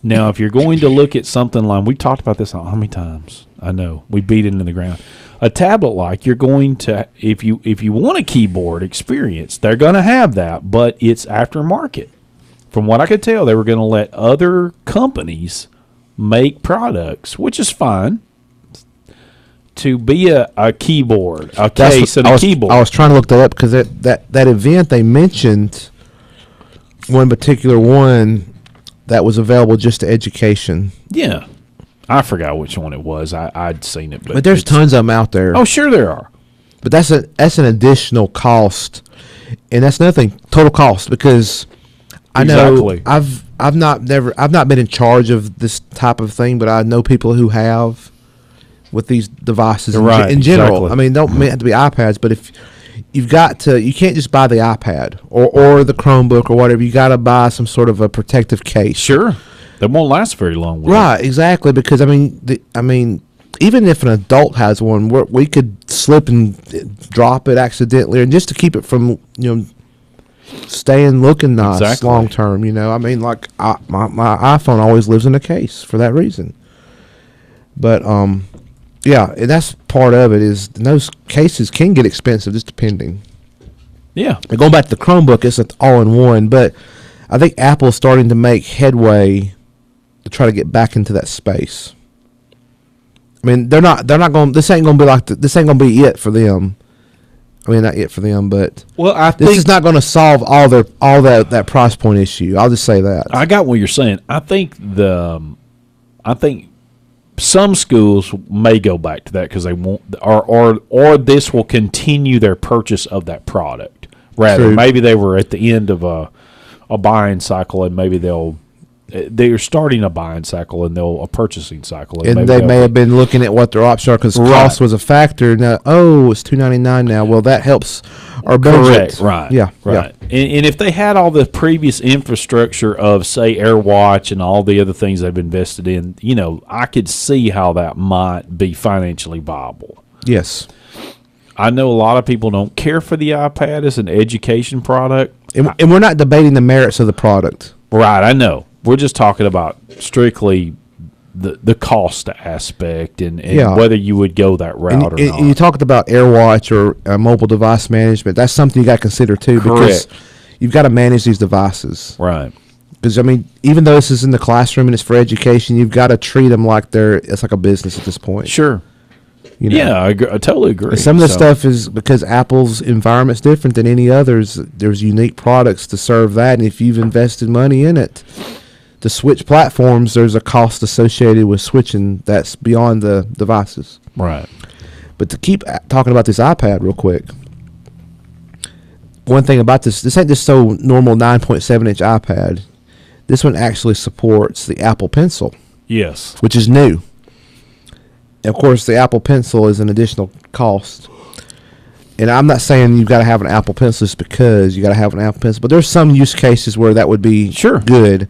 Now, if you're going to look at something like, we talked about this how many times? I know we beat it into the ground. A tablet, like, you're going to, if you want a keyboard experience, they're going to have that, but it's aftermarket. From what I could tell, they were going to let other companies make products, which is fine, to be a keyboard, case and a keyboard. I was trying to look that up, because that event they mentioned one particular one that was available just to education. Yeah. I forgot which one it was. I'd seen it. But there's tons of them out there. Oh, sure there are. But that's an additional cost. And that's another thing, total cost, because I know I've not been in charge of this type of thing, but I know people who have with these devices in general. Exactly. I mean, don't have to be iPads, but if you can't just buy the iPad or the Chromebook or whatever. You got to buy some sort of a protective case. Sure, that won't last very long. Right, exactly. Because I mean, even if an adult has one, we could slip and drop it accidentally, and just to keep it from staying looking nice long term. I mean, like my iPhone always lives in a case for that reason. But yeah, and that's part of it. Is those cases can get expensive, just depending. Yeah. And going back to the Chromebook, it's an all-in-one, but I think Apple's starting to make headway to try to get back into that space. I mean, they're not going. This ain't going to be like this ain't going to be it for them. I mean, not it for them, but this is not going to solve all that price point issue. I'll just say that. I got what you're saying. I think some schools may go back to that because they won't, or this will continue their purchase of that product. Rather, True. Maybe they were at the end of a buying cycle, and maybe they're starting a buying cycle and a purchasing cycle, and they may have been looking at what their options are because cost was a factor. Now, it's $299 now. Well, that helps our budget. Correct. Right. Yeah. Right. Yeah. And if they had all the previous infrastructure of, say, AirWatch and all the other things they've invested in, I could see how that might be financially viable. Yes. I know a lot of people don't care for the iPad as an education product. And we're not debating the merits of the product. Right, I know. We're just talking about strictly the cost aspect and whether you would go that route or not. And you talked about AirWatch or mobile device management. That's something you got to consider too. Correct. Because you've got to manage these devices. Right. Because, I mean, even though this is in the classroom and it's for education, you've got to treat them like it's like a business at this point. Sure. Yeah, I totally agree. And some of the stuff is because Apple's environment's different than any others. There's unique products to serve that, and if you've invested money in it to switch platforms, there's a cost associated with switching that's beyond the devices. Right. But to keep talking about this iPad real quick, one thing about this ain't just so normal 9.7-inch iPad. This one actually supports the Apple Pencil. Yes. Which is new. Of course, the Apple Pencil is an additional cost. And I'm not saying you've got to have an Apple Pencil just because you got to have an Apple Pencil, but there's some use cases where that would be good.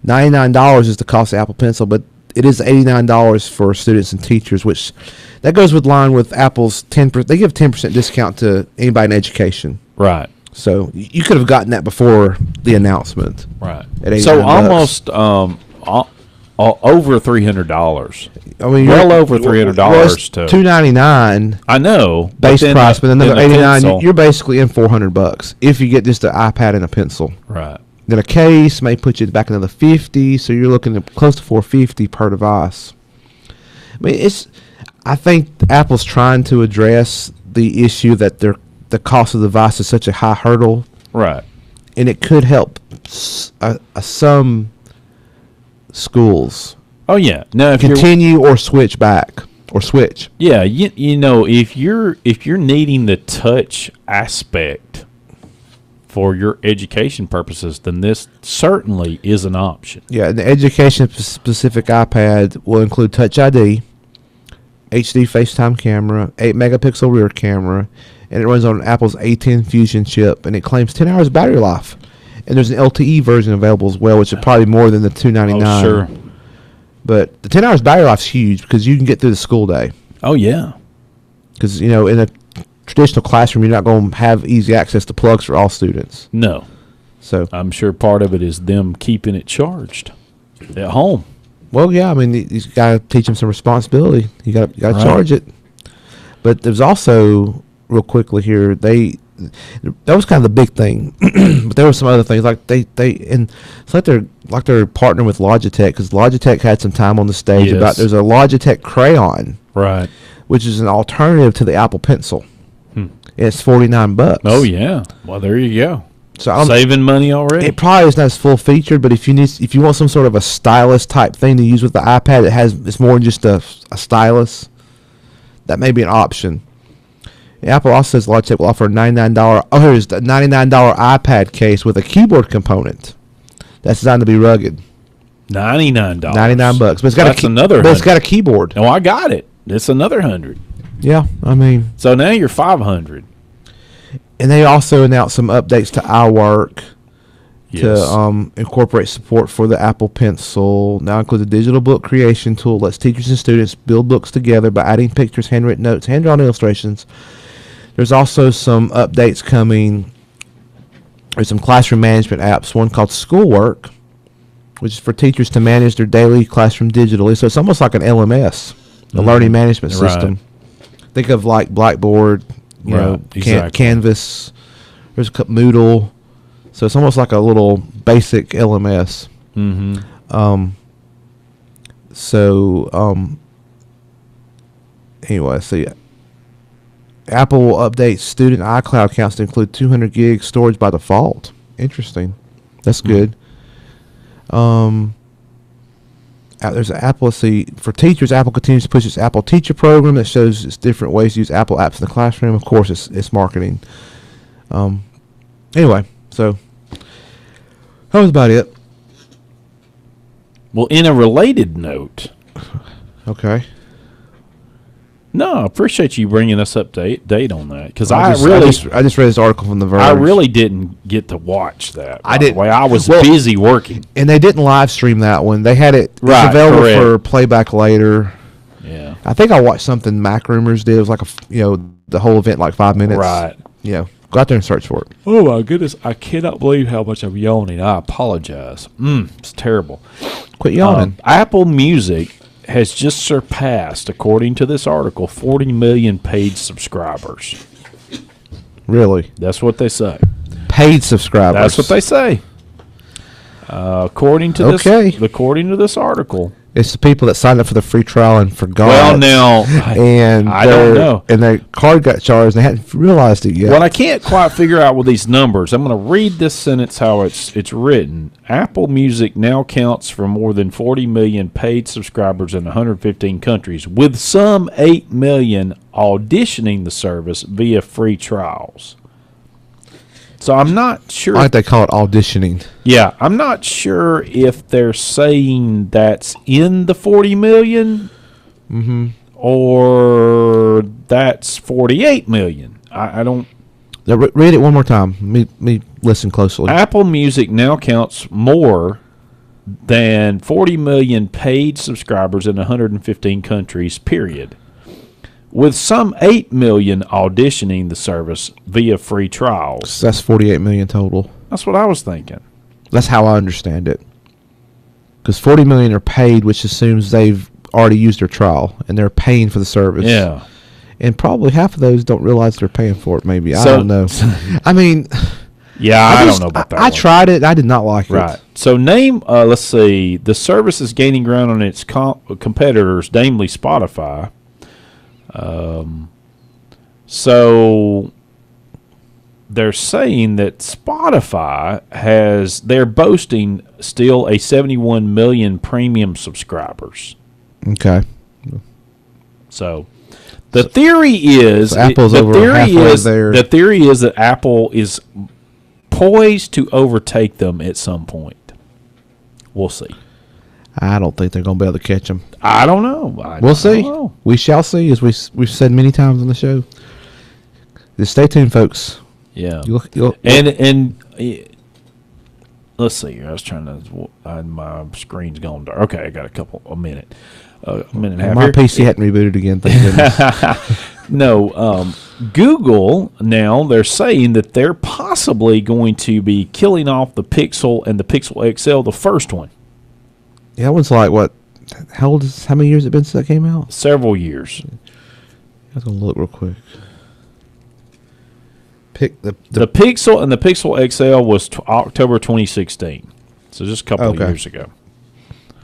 $99 is the cost of Apple Pencil, but it is $89 for students and teachers, which that goes with line with Apple's 10%. They give 10% discount to anybody in education. Right. So you could have gotten that before the announcement. Right. At so $89. almost over $300. I mean, well over $300 to $299. I know base price, but another $89. You're basically in $400 if you get just an iPad and a pencil. Right. Then a case may put you back another $50, so you're looking at close to $450 per device. I mean, I think Apple's trying to address the issue that the cost of the device is such a high hurdle. Right. And it could help some schools. Oh yeah. Now if continue or switch back or switch. Yeah, you know, if you're needing the touch aspect for your education purposes, then this certainly is an option. Yeah, the education specific iPad will include Touch ID, HD FaceTime camera, 8 megapixel rear camera, and it runs on Apple's A10 Fusion chip, and it claims 10 hours battery life. And there's an LTE version available as well, which is probably more than the $299. Oh, sure. But the 10 hours battery life is huge because you can get through the school day. Oh, yeah. Because, you know, in a traditional classroom, you're not going to have easy access to plugs for all students. No. So I'm sure part of it is them keeping it charged at home. Well, yeah, I mean, you got to teach them some responsibility. You got to charge it. But there's also, real quickly here, that was kind of the big thing. But there were some other things and it's like they're partnering with Logitech because Logitech had some time on the stage about there's a Logitech crayon, right, which is an alternative to the Apple Pencil. It's $49. Oh yeah, well there you go. So I'm saving money already. It probably is not as full featured, but if you want some sort of a stylus type thing to use with the iPad, it's more than just a stylus. That may be an option. Apple also says Logitech will offer a $99. Oh, here's the $99 iPad case with a keyboard component that's designed to be rugged. $99. $99, but it's got it's got a keyboard. Oh, I got it. It's another $100. Yeah, I mean. So now you're $500. And they also announced some updates to iWork to incorporate support for the Apple Pencil. Now includes a digital book creation tool that lets teachers and students build books together by adding pictures, handwritten notes, hand-drawn illustrations. There's also some updates coming. There's some classroom management apps, one called Schoolwork, which is for teachers to manage their daily classroom digitally. So it's almost like an LMS, a learning management system. Think of like Blackboard, you know, exactly. Canvas, There's a Moodle. So it's almost like a little basic LMS. Mm-hmm. Anyway, let's see. Apple updates student iCloud accounts to include 200 gig storage by default. Interesting. That's good. There's an Apple. Let's see. For teachers, Apple continues to push its Apple Teacher program that shows its different ways to use Apple apps in the classroom. Of course, it's marketing. Anyway, so that was about it. Well, in a related note. Okay. No, I appreciate you bringing us up date on that, because I just read this article from The Verge. I really didn't get to watch that. I didn't. I was busy working, and they didn't live stream that one. They had it available for playback later. Yeah, I think I watched something Mac Rumors did. It was like the whole event, like 5 minutes. Right. Go out there and search for it. Oh my goodness, I cannot believe how much I'm yawning. I apologize. It's terrible. Quit yawning. Apple Music has just surpassed, according to this article, 40 million paid subscribers. Really? That's what they say. Paid subscribers. That's what they say. According to this article, it's the people that signed up for the free trial and forgot. Well, now I don't know, and their card got charged. and They hadn't realized it yet. What I can't quite figure out with these numbers, I'm going to read this sentence how it's written. Apple Music now counts for more than 40 million paid subscribers in 115 countries, with some 8 million auditioning the service via free trials. So I'm not sure. I think they call it auditioning. Yeah, I'm not sure if they're saying that's in the 40 million or that's 48 million. I don't. Read it one more time. Me listen closely. Apple Music now counts more than 40 million paid subscribers in 115 countries, period, with some 8 million auditioning the service via free trials. So that's 48 million total. That's what I was thinking. That's how I understand it. Because 40 million are paid, which assumes they've already used their trial, and they're paying for the service. Yeah. And probably half of those don't realize they're paying for it, maybe. I don't know. I mean... Yeah, I don't know about that. I tried it. I did not like it. Right. So let's see. The service is gaining ground on its competitors, namely Spotify. So they're saying that Spotify they're boasting still a 71 million premium subscribers. Okay. So the theory is Apple's over halfway there. The theory is that Apple is poised to overtake them at some point. We'll see. I don't think they're going to be able to catch them. I don't know. We'll see. We shall see, as we've said many times on the show. Just stay tuned, folks. Yeah. And let's see. I was trying to. My screen's gone dark. Okay, I got a minute. A minute and a half. My here. PC hadn't rebooted again. Thank goodness. No. Google now they're saying that they're possibly going to be killing off the Pixel and the Pixel XL, the first one. Yeah, that one's like what? How many years has it been since that came out? Several years. I was gonna look real quick. The Pixel and the Pixel XL was October 2016, so just a couple of years ago.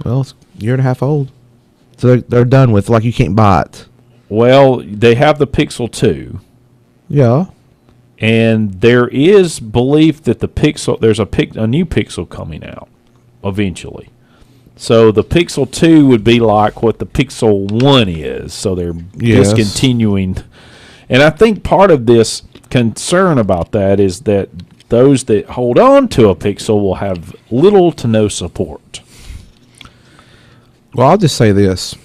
Well, it's a year and a half old, so they're done with. Like, you can't buy it. Well, they have the Pixel 2. Yeah. And there is belief that there's a new Pixel coming out eventually. So the Pixel 2 would be like what the Pixel 1 is. So they're discontinuing. And I think part of this concern about that is that those that hold on to a Pixel will have little to no support. Well, I'll just say this.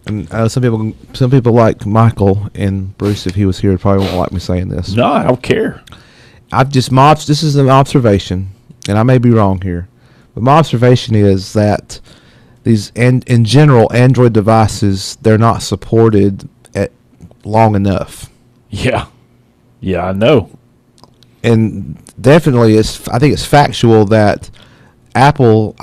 And some people like Michael and Bruce, if he was here, probably won't like me saying this. No, I don't care. This is an observation, and I may be wrong here, but my observation is that these, in general, Android devices, they're not supported long enough. Yeah, I know. And definitely, I think it's factual that Apple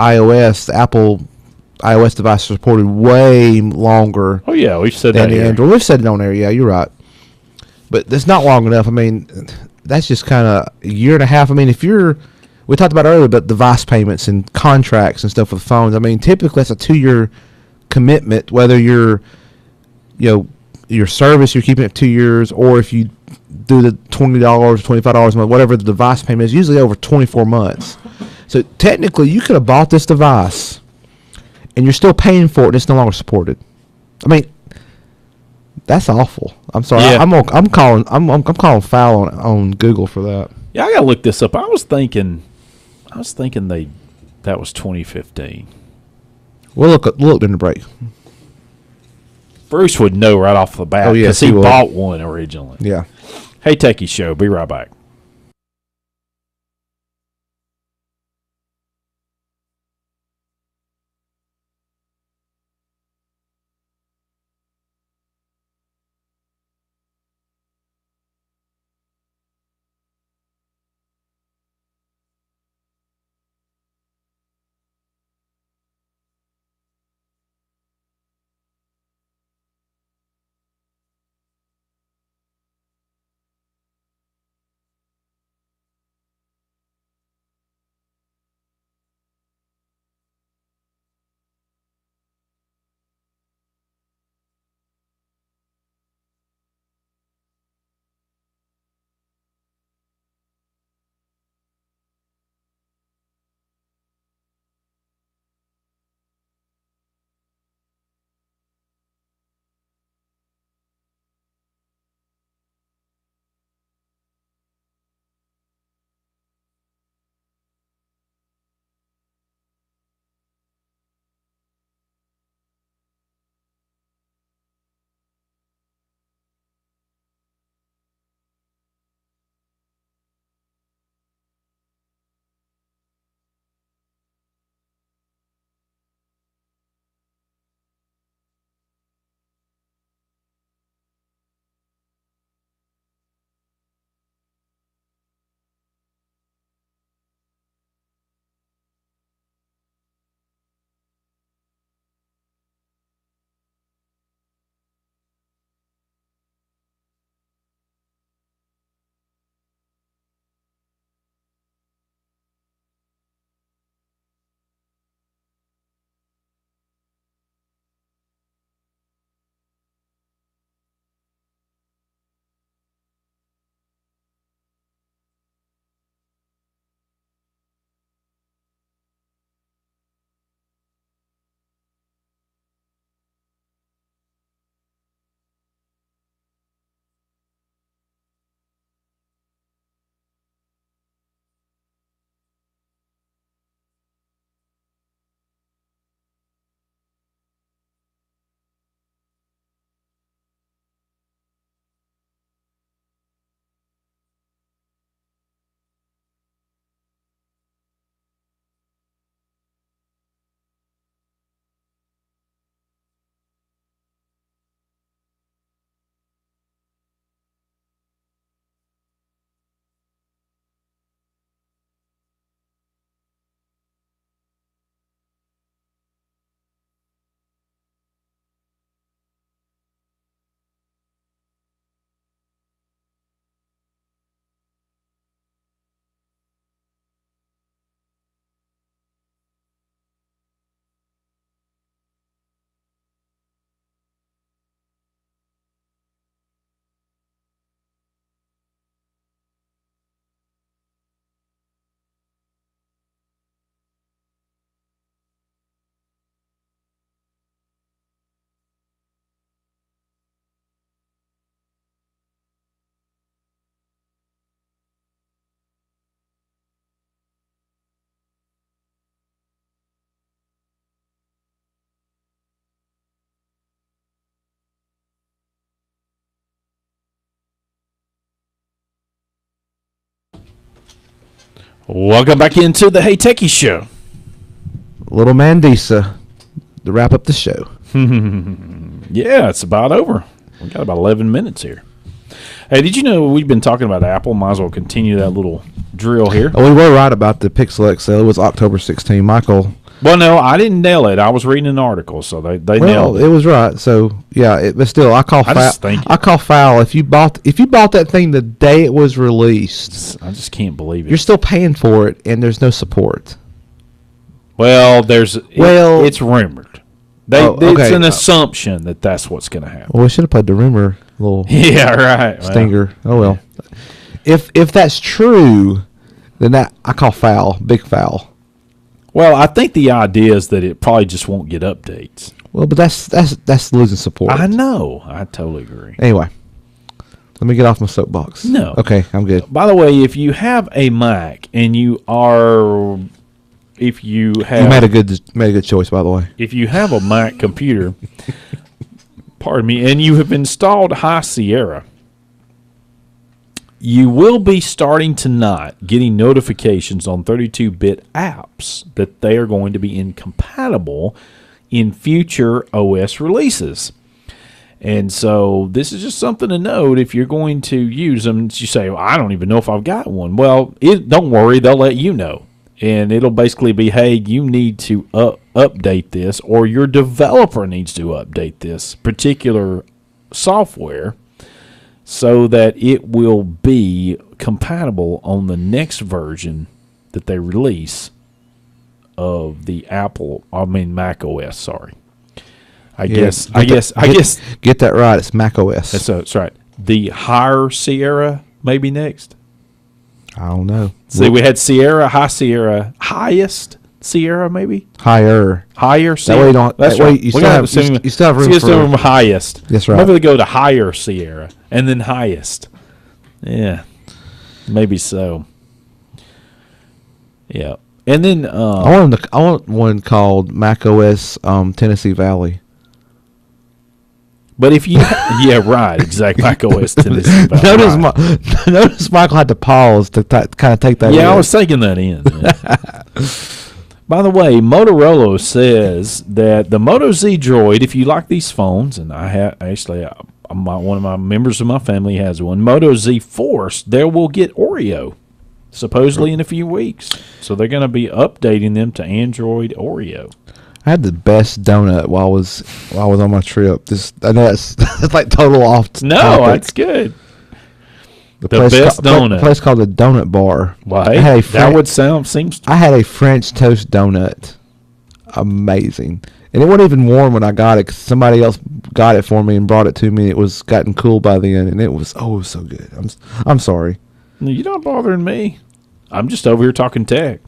iOS device supported way longer. Oh yeah, we've said that here. Android. We've said it on there. Yeah, you're right. But that's not long enough. I mean, that's just kind of a year and a half. I mean, we talked about earlier, but device payments and contracts and stuff with phones. I mean, typically that's a 2-year commitment, whether your service you're keeping it 2 years, or if you do the $20, $25 a month, whatever the device payment is, usually over 24 months. So technically, you could have bought this device, and you're still paying for it, and it's no longer supported. I mean, that's awful. I'm sorry. Yeah. I'm calling foul on Google for that. Yeah, I gotta look this up. I was thinking that was 2015. We'll look during the break. Bruce would know right off the bat because he bought one originally. Yeah. Hey, Techies Show. Be right back. Welcome back into the Hey Techies Show. Little Mandisa to wrap up the show. Yeah, it's about over. We got about 11 minutes here. Hey, did you know we've been talking about Apple? Might as well continue that little drill here. Oh, we were right about the Pixel XL. It was October 16. Michael. Well, no, I didn't nail it. I was reading an article, so they nailed it. It was right. So yeah, but still, I call foul. I call foul if you bought that thing the day it was released. I just can't believe it. You're still paying for it, and there's no support. Well, it's rumored. It's an assumption that that's what's going to happen. Well, we should have played the rumor little stinger. Oh well. If that's true, then I call foul, big foul. Well, I think the idea is that it probably just won't get updates. Well, but that's losing support. I know. I totally agree. Anyway, let me get off my soapbox. No. Okay, I'm good. By the way, if you have a Mac and you made a good choice, by the way. If you have a Mac computer, pardon me, and you have installed High Sierra, you will be starting tonight getting notifications on 32-bit apps that they are going to be incompatible in future OS releases. And so this is just something to note if you're going to use them. You say, well, I don't even know if I've got one. Well, don't worry, they'll let you know. And it'll basically be, hey, you need to update this, or your developer needs to update this particular software so that it will be compatible on the next version that they release of the Mac OS. Sorry, I guess. Get that right. It's Mac OS. That's right. The higher Sierra maybe next. I don't know. See, we had Sierra, High Sierra, highest Sierra, maybe higher Sierra. That way you don't. That's that right. Way you still have room for highest. That's right. Maybe they go to higher Sierra and then highest. Yeah, maybe so. Yeah, and then I want one called Mac OS Tennessee Valley. But if you, yeah, right, exactly. Mac OS Tennessee Valley. Notice Michael had to pause to kind of take that. Yeah, I was taking that in. Yeah. By the way, Motorola says that the Moto Z Droid, if you like these phones, and I have actually, one of my members of my family has one, Moto Z Force, they will get Oreo, supposedly in a few weeks. So they're going to be updating them to Android Oreo. I had the best donut while I was on my trip. I know it's like total off. No, that's good. The best donut. A place called the Donut Bar. Well, hey, that would seems. I had a French toast donut. Amazing, and it wasn't even warm when I got it. 'Cause somebody else got it for me and brought it to me. It was gotten cool by then, and it was so good. I'm sorry. No, you're not bothering me. I'm just over here talking tech.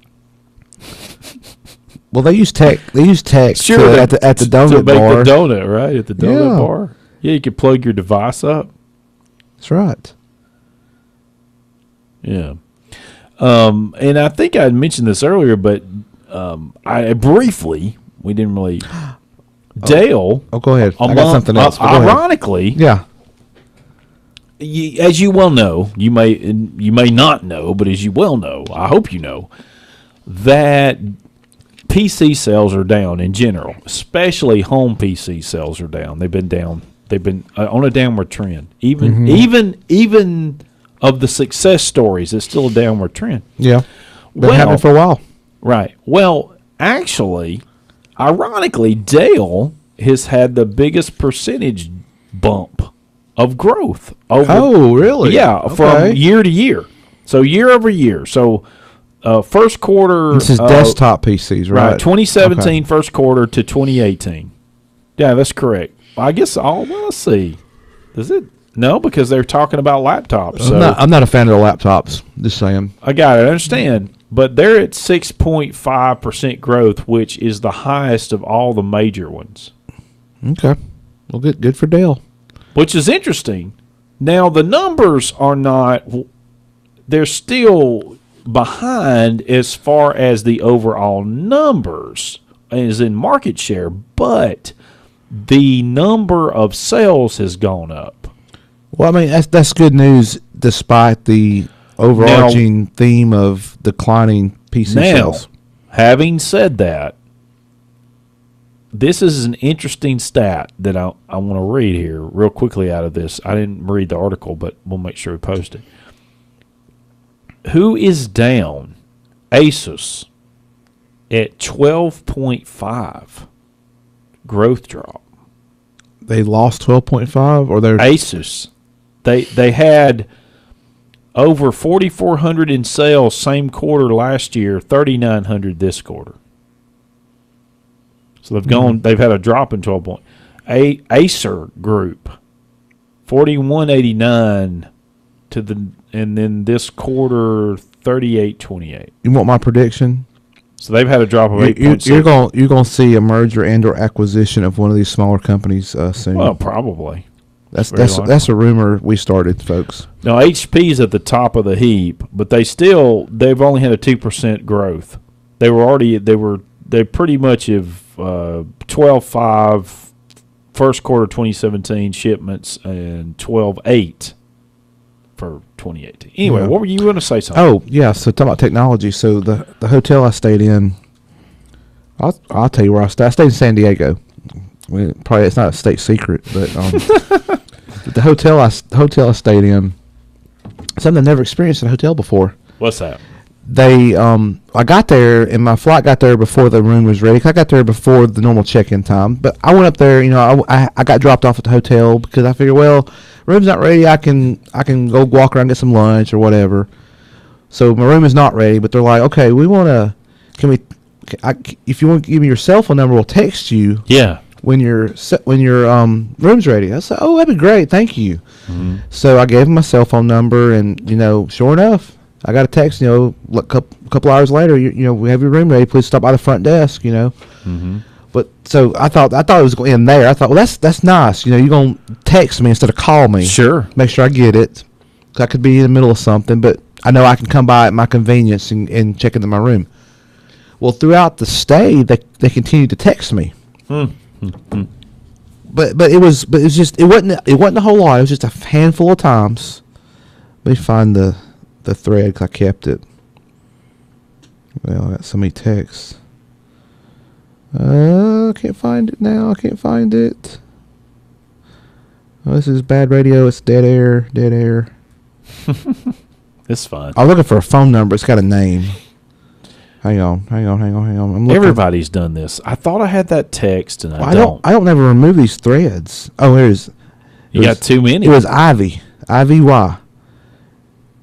Well, they use tech. Sure, at the donut to make bar. The donut, right? At the donut bar. Yeah, you can plug your device up. That's right. Yeah. And I think I had mentioned this earlier, but I briefly, we didn't really. Dale. Oh, go ahead. I got something else. Ironically. Yeah. As you well know, you may not know, but as you well know, I hope you know, that PC sales are down in general, especially home PC sales are down. They've been down. They've been on a downward trend. Even of the success stories, it's still a downward trend. Yeah, been happening for a while. Right. Well, actually, ironically, Dell has had the biggest percentage bump of growth. Oh, really? Yeah, from year to year. So year over year. So first quarter. This is desktop PCs, right? 2017 first quarter to 2018. Yeah, that's correct. I guess let's see. Does it? No, because they're talking about laptops. So I'm not a fan of laptops. Just saying. I got it. I understand. But they're at 6.5% growth, which is the highest of all the major ones. Okay. Well, good for Dell. Which is interesting. Now, the numbers are not – they're still behind as far as the overall numbers as in market share, but the number of sales has gone up. Well, I mean, that's good news despite the overarching theme of declining PC sales. Having said that, this is an interesting stat that I want to read here real quickly out of this. I didn't read the article, but we'll make sure we post it. Who is down? Asus at 12.5 growth drop. They lost 12.5, or they're Asus. They had over 4,400 in sales same quarter last year, 3,900 this quarter. So they've gone. They've had a drop in 12 point. Acer Group, 41.89 to the, and then this quarter 38.28. You want my prediction? So they've had a drop of 8.6. You're going to see a merger and/or acquisition of one of these smaller companies soon. Well, probably. That's a rumor we started, folks. Now HP's at the top of the heap, but they've only had a 2% growth. They pretty much have 12.5 first quarter 2017 shipments and 12.8 for 2018. Anyway, what were you going to say something? Oh, yeah, so talking about technology. So the hotel I stayed in, I'll tell you where I stayed. I stayed in San Diego. Probably it's not a state secret, but the hotel I stayed in, something I never experienced in a hotel before. What's that? I got there, and my flight got there before the room was ready. I got there before the normal check-in time, but I went up there. I got dropped off at the hotel because I figured, well, room's not ready. I can go walk around and get some lunch or whatever. So my room is not ready, but they're like, okay, if you want to give me your cell phone number, we'll text you. Yeah. When your room's ready. I said, oh, that'd be great, thank you. Mm-hmm. So I gave him my cell phone number, and sure enough, I got a text. A couple hours later, we have your room ready. Please stop by the front desk. Mm-hmm. But so I thought it was going in there. I thought, well, that's nice. You're gonna text me instead of call me. Sure. Make sure I get it. 'Cause I could be in the middle of something, but I know I can come by at my convenience and check into my room. Well, throughout the stay, they continued to text me. Mm-hmm. But it wasn't a whole lot. It was just a handful of times. Let me find the thread, 'cause I kept it. Well, I got so many texts. I can't find it now. I can't find it. Oh, this is bad radio. It's dead air. Dead air. It's fine. I'm looking for a phone number. It's got a name. Hang on. I'm looking. Everybody's done this. I thought I had that text, and I don't never remove these threads. Oh, You got too many. It was Ivy. IVY.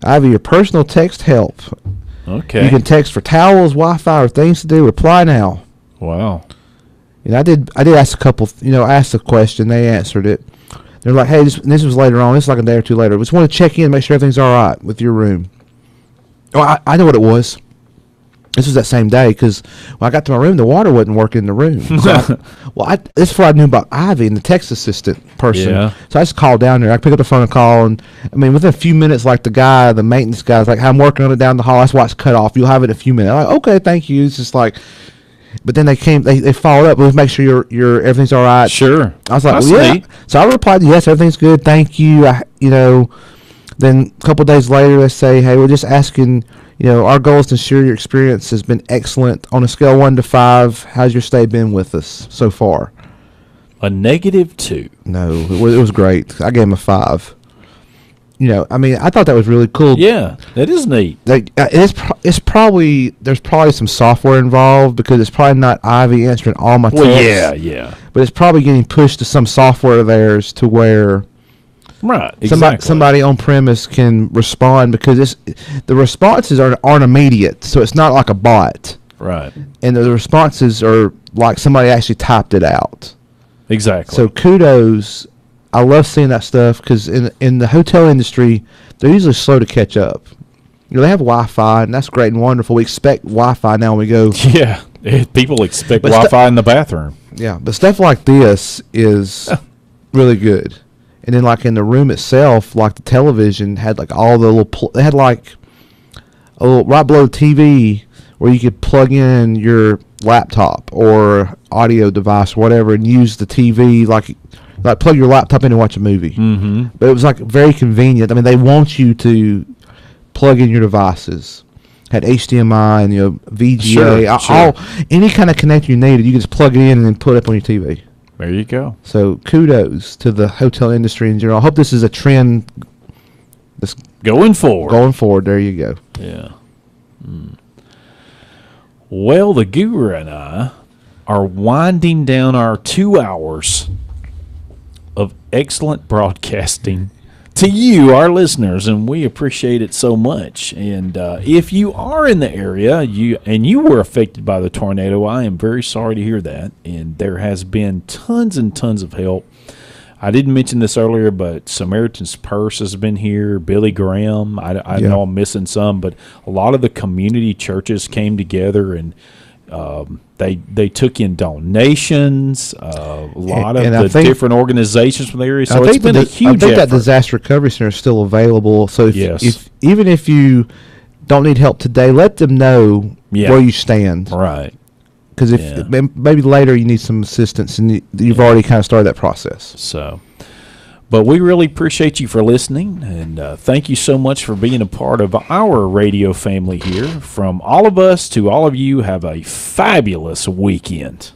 Ivy, your personal text help. Okay. You can text for towels, Wi-Fi, or things to do. Reply now. Wow. And I did ask a couple. I asked a question. They answered it. They're like, hey, this was later on. This is like a day or two later. We just want to check in, make sure everything's all right with your room. Oh, I know what it was. This was that same day, because when I got to my room, the water wasn't working in the room. So this is before I knew about Ivy and the text assistant person. Yeah. So I just called down there. I picked up the phone and call, and within a few minutes, like the maintenance guy's like, I'm working on it down the hall. That's why it's cut off. You'll have it in a few minutes. I'm like, okay, thank you. It's just like, but then they followed up with make sure your everything's all right. Sure. I was like, well, yeah. Neat. So I replied, yes, everything's good. Thank you. Then a couple of days later, they say, hey, we're just asking. Our goal is to ensure your experience has been excellent. On a scale of 1 to 5, how's your stay been with us so far? A -2. No, it was great. I gave him a 5. I thought that was really cool. Yeah, that is neat. It's probably there's probably some software involved, because it's probably not Ivy answering all my texts. Well, yeah. But it's probably getting pushed to some software of theirs to where. Right, exactly. Somebody on premise can respond, because the responses aren't immediate, so it's not like a bot. Right. And the responses are like somebody actually typed it out. Exactly. So kudos. I love seeing that stuff, because in the hotel industry, they're usually slow to catch up. They have Wi-Fi, and that's great and wonderful. We expect Wi-Fi now when we go. Yeah, people expect Wi-Fi in the bathroom. Yeah, but stuff like this is really good. And then, like in the room itself, like the television had like all the little. They had like a little right below the TV where you could plug in your laptop or audio device or whatever and use the TV like plug your laptop in and watch a movie. Mm-hmm. But it was like very convenient. They want you to plug in your devices. Had HDMI and VGA, sure. Any kind of connector you needed. You could just plug it in and then put it up on your TV. There you go. So kudos to the hotel industry in general. I hope this is a trend that's going forward. Going forward, there you go. Yeah. Well, the Guru and I are winding down our 2 hours of excellent broadcasting to you, our listeners, and we appreciate it so much. And if you are in the area you were affected by the tornado, I am very sorry to hear that. And there has been tons and tons of help. I didn't mention this earlier, but Samaritan's Purse has been here. Billy Graham, I know I'm missing some, but a lot of the community churches came together and they took in donations. A lot of the different organizations from the area. So it's been a huge effort. That disaster recovery center is still available. So if even if you don't need help today, let them know where you stand. Right. Because if maybe later you need some assistance, and you've already kind of started that process. So, but we really appreciate you for listening, and thank you so much for being a part of our radio family here. From all of us to all of you, have a fabulous weekend.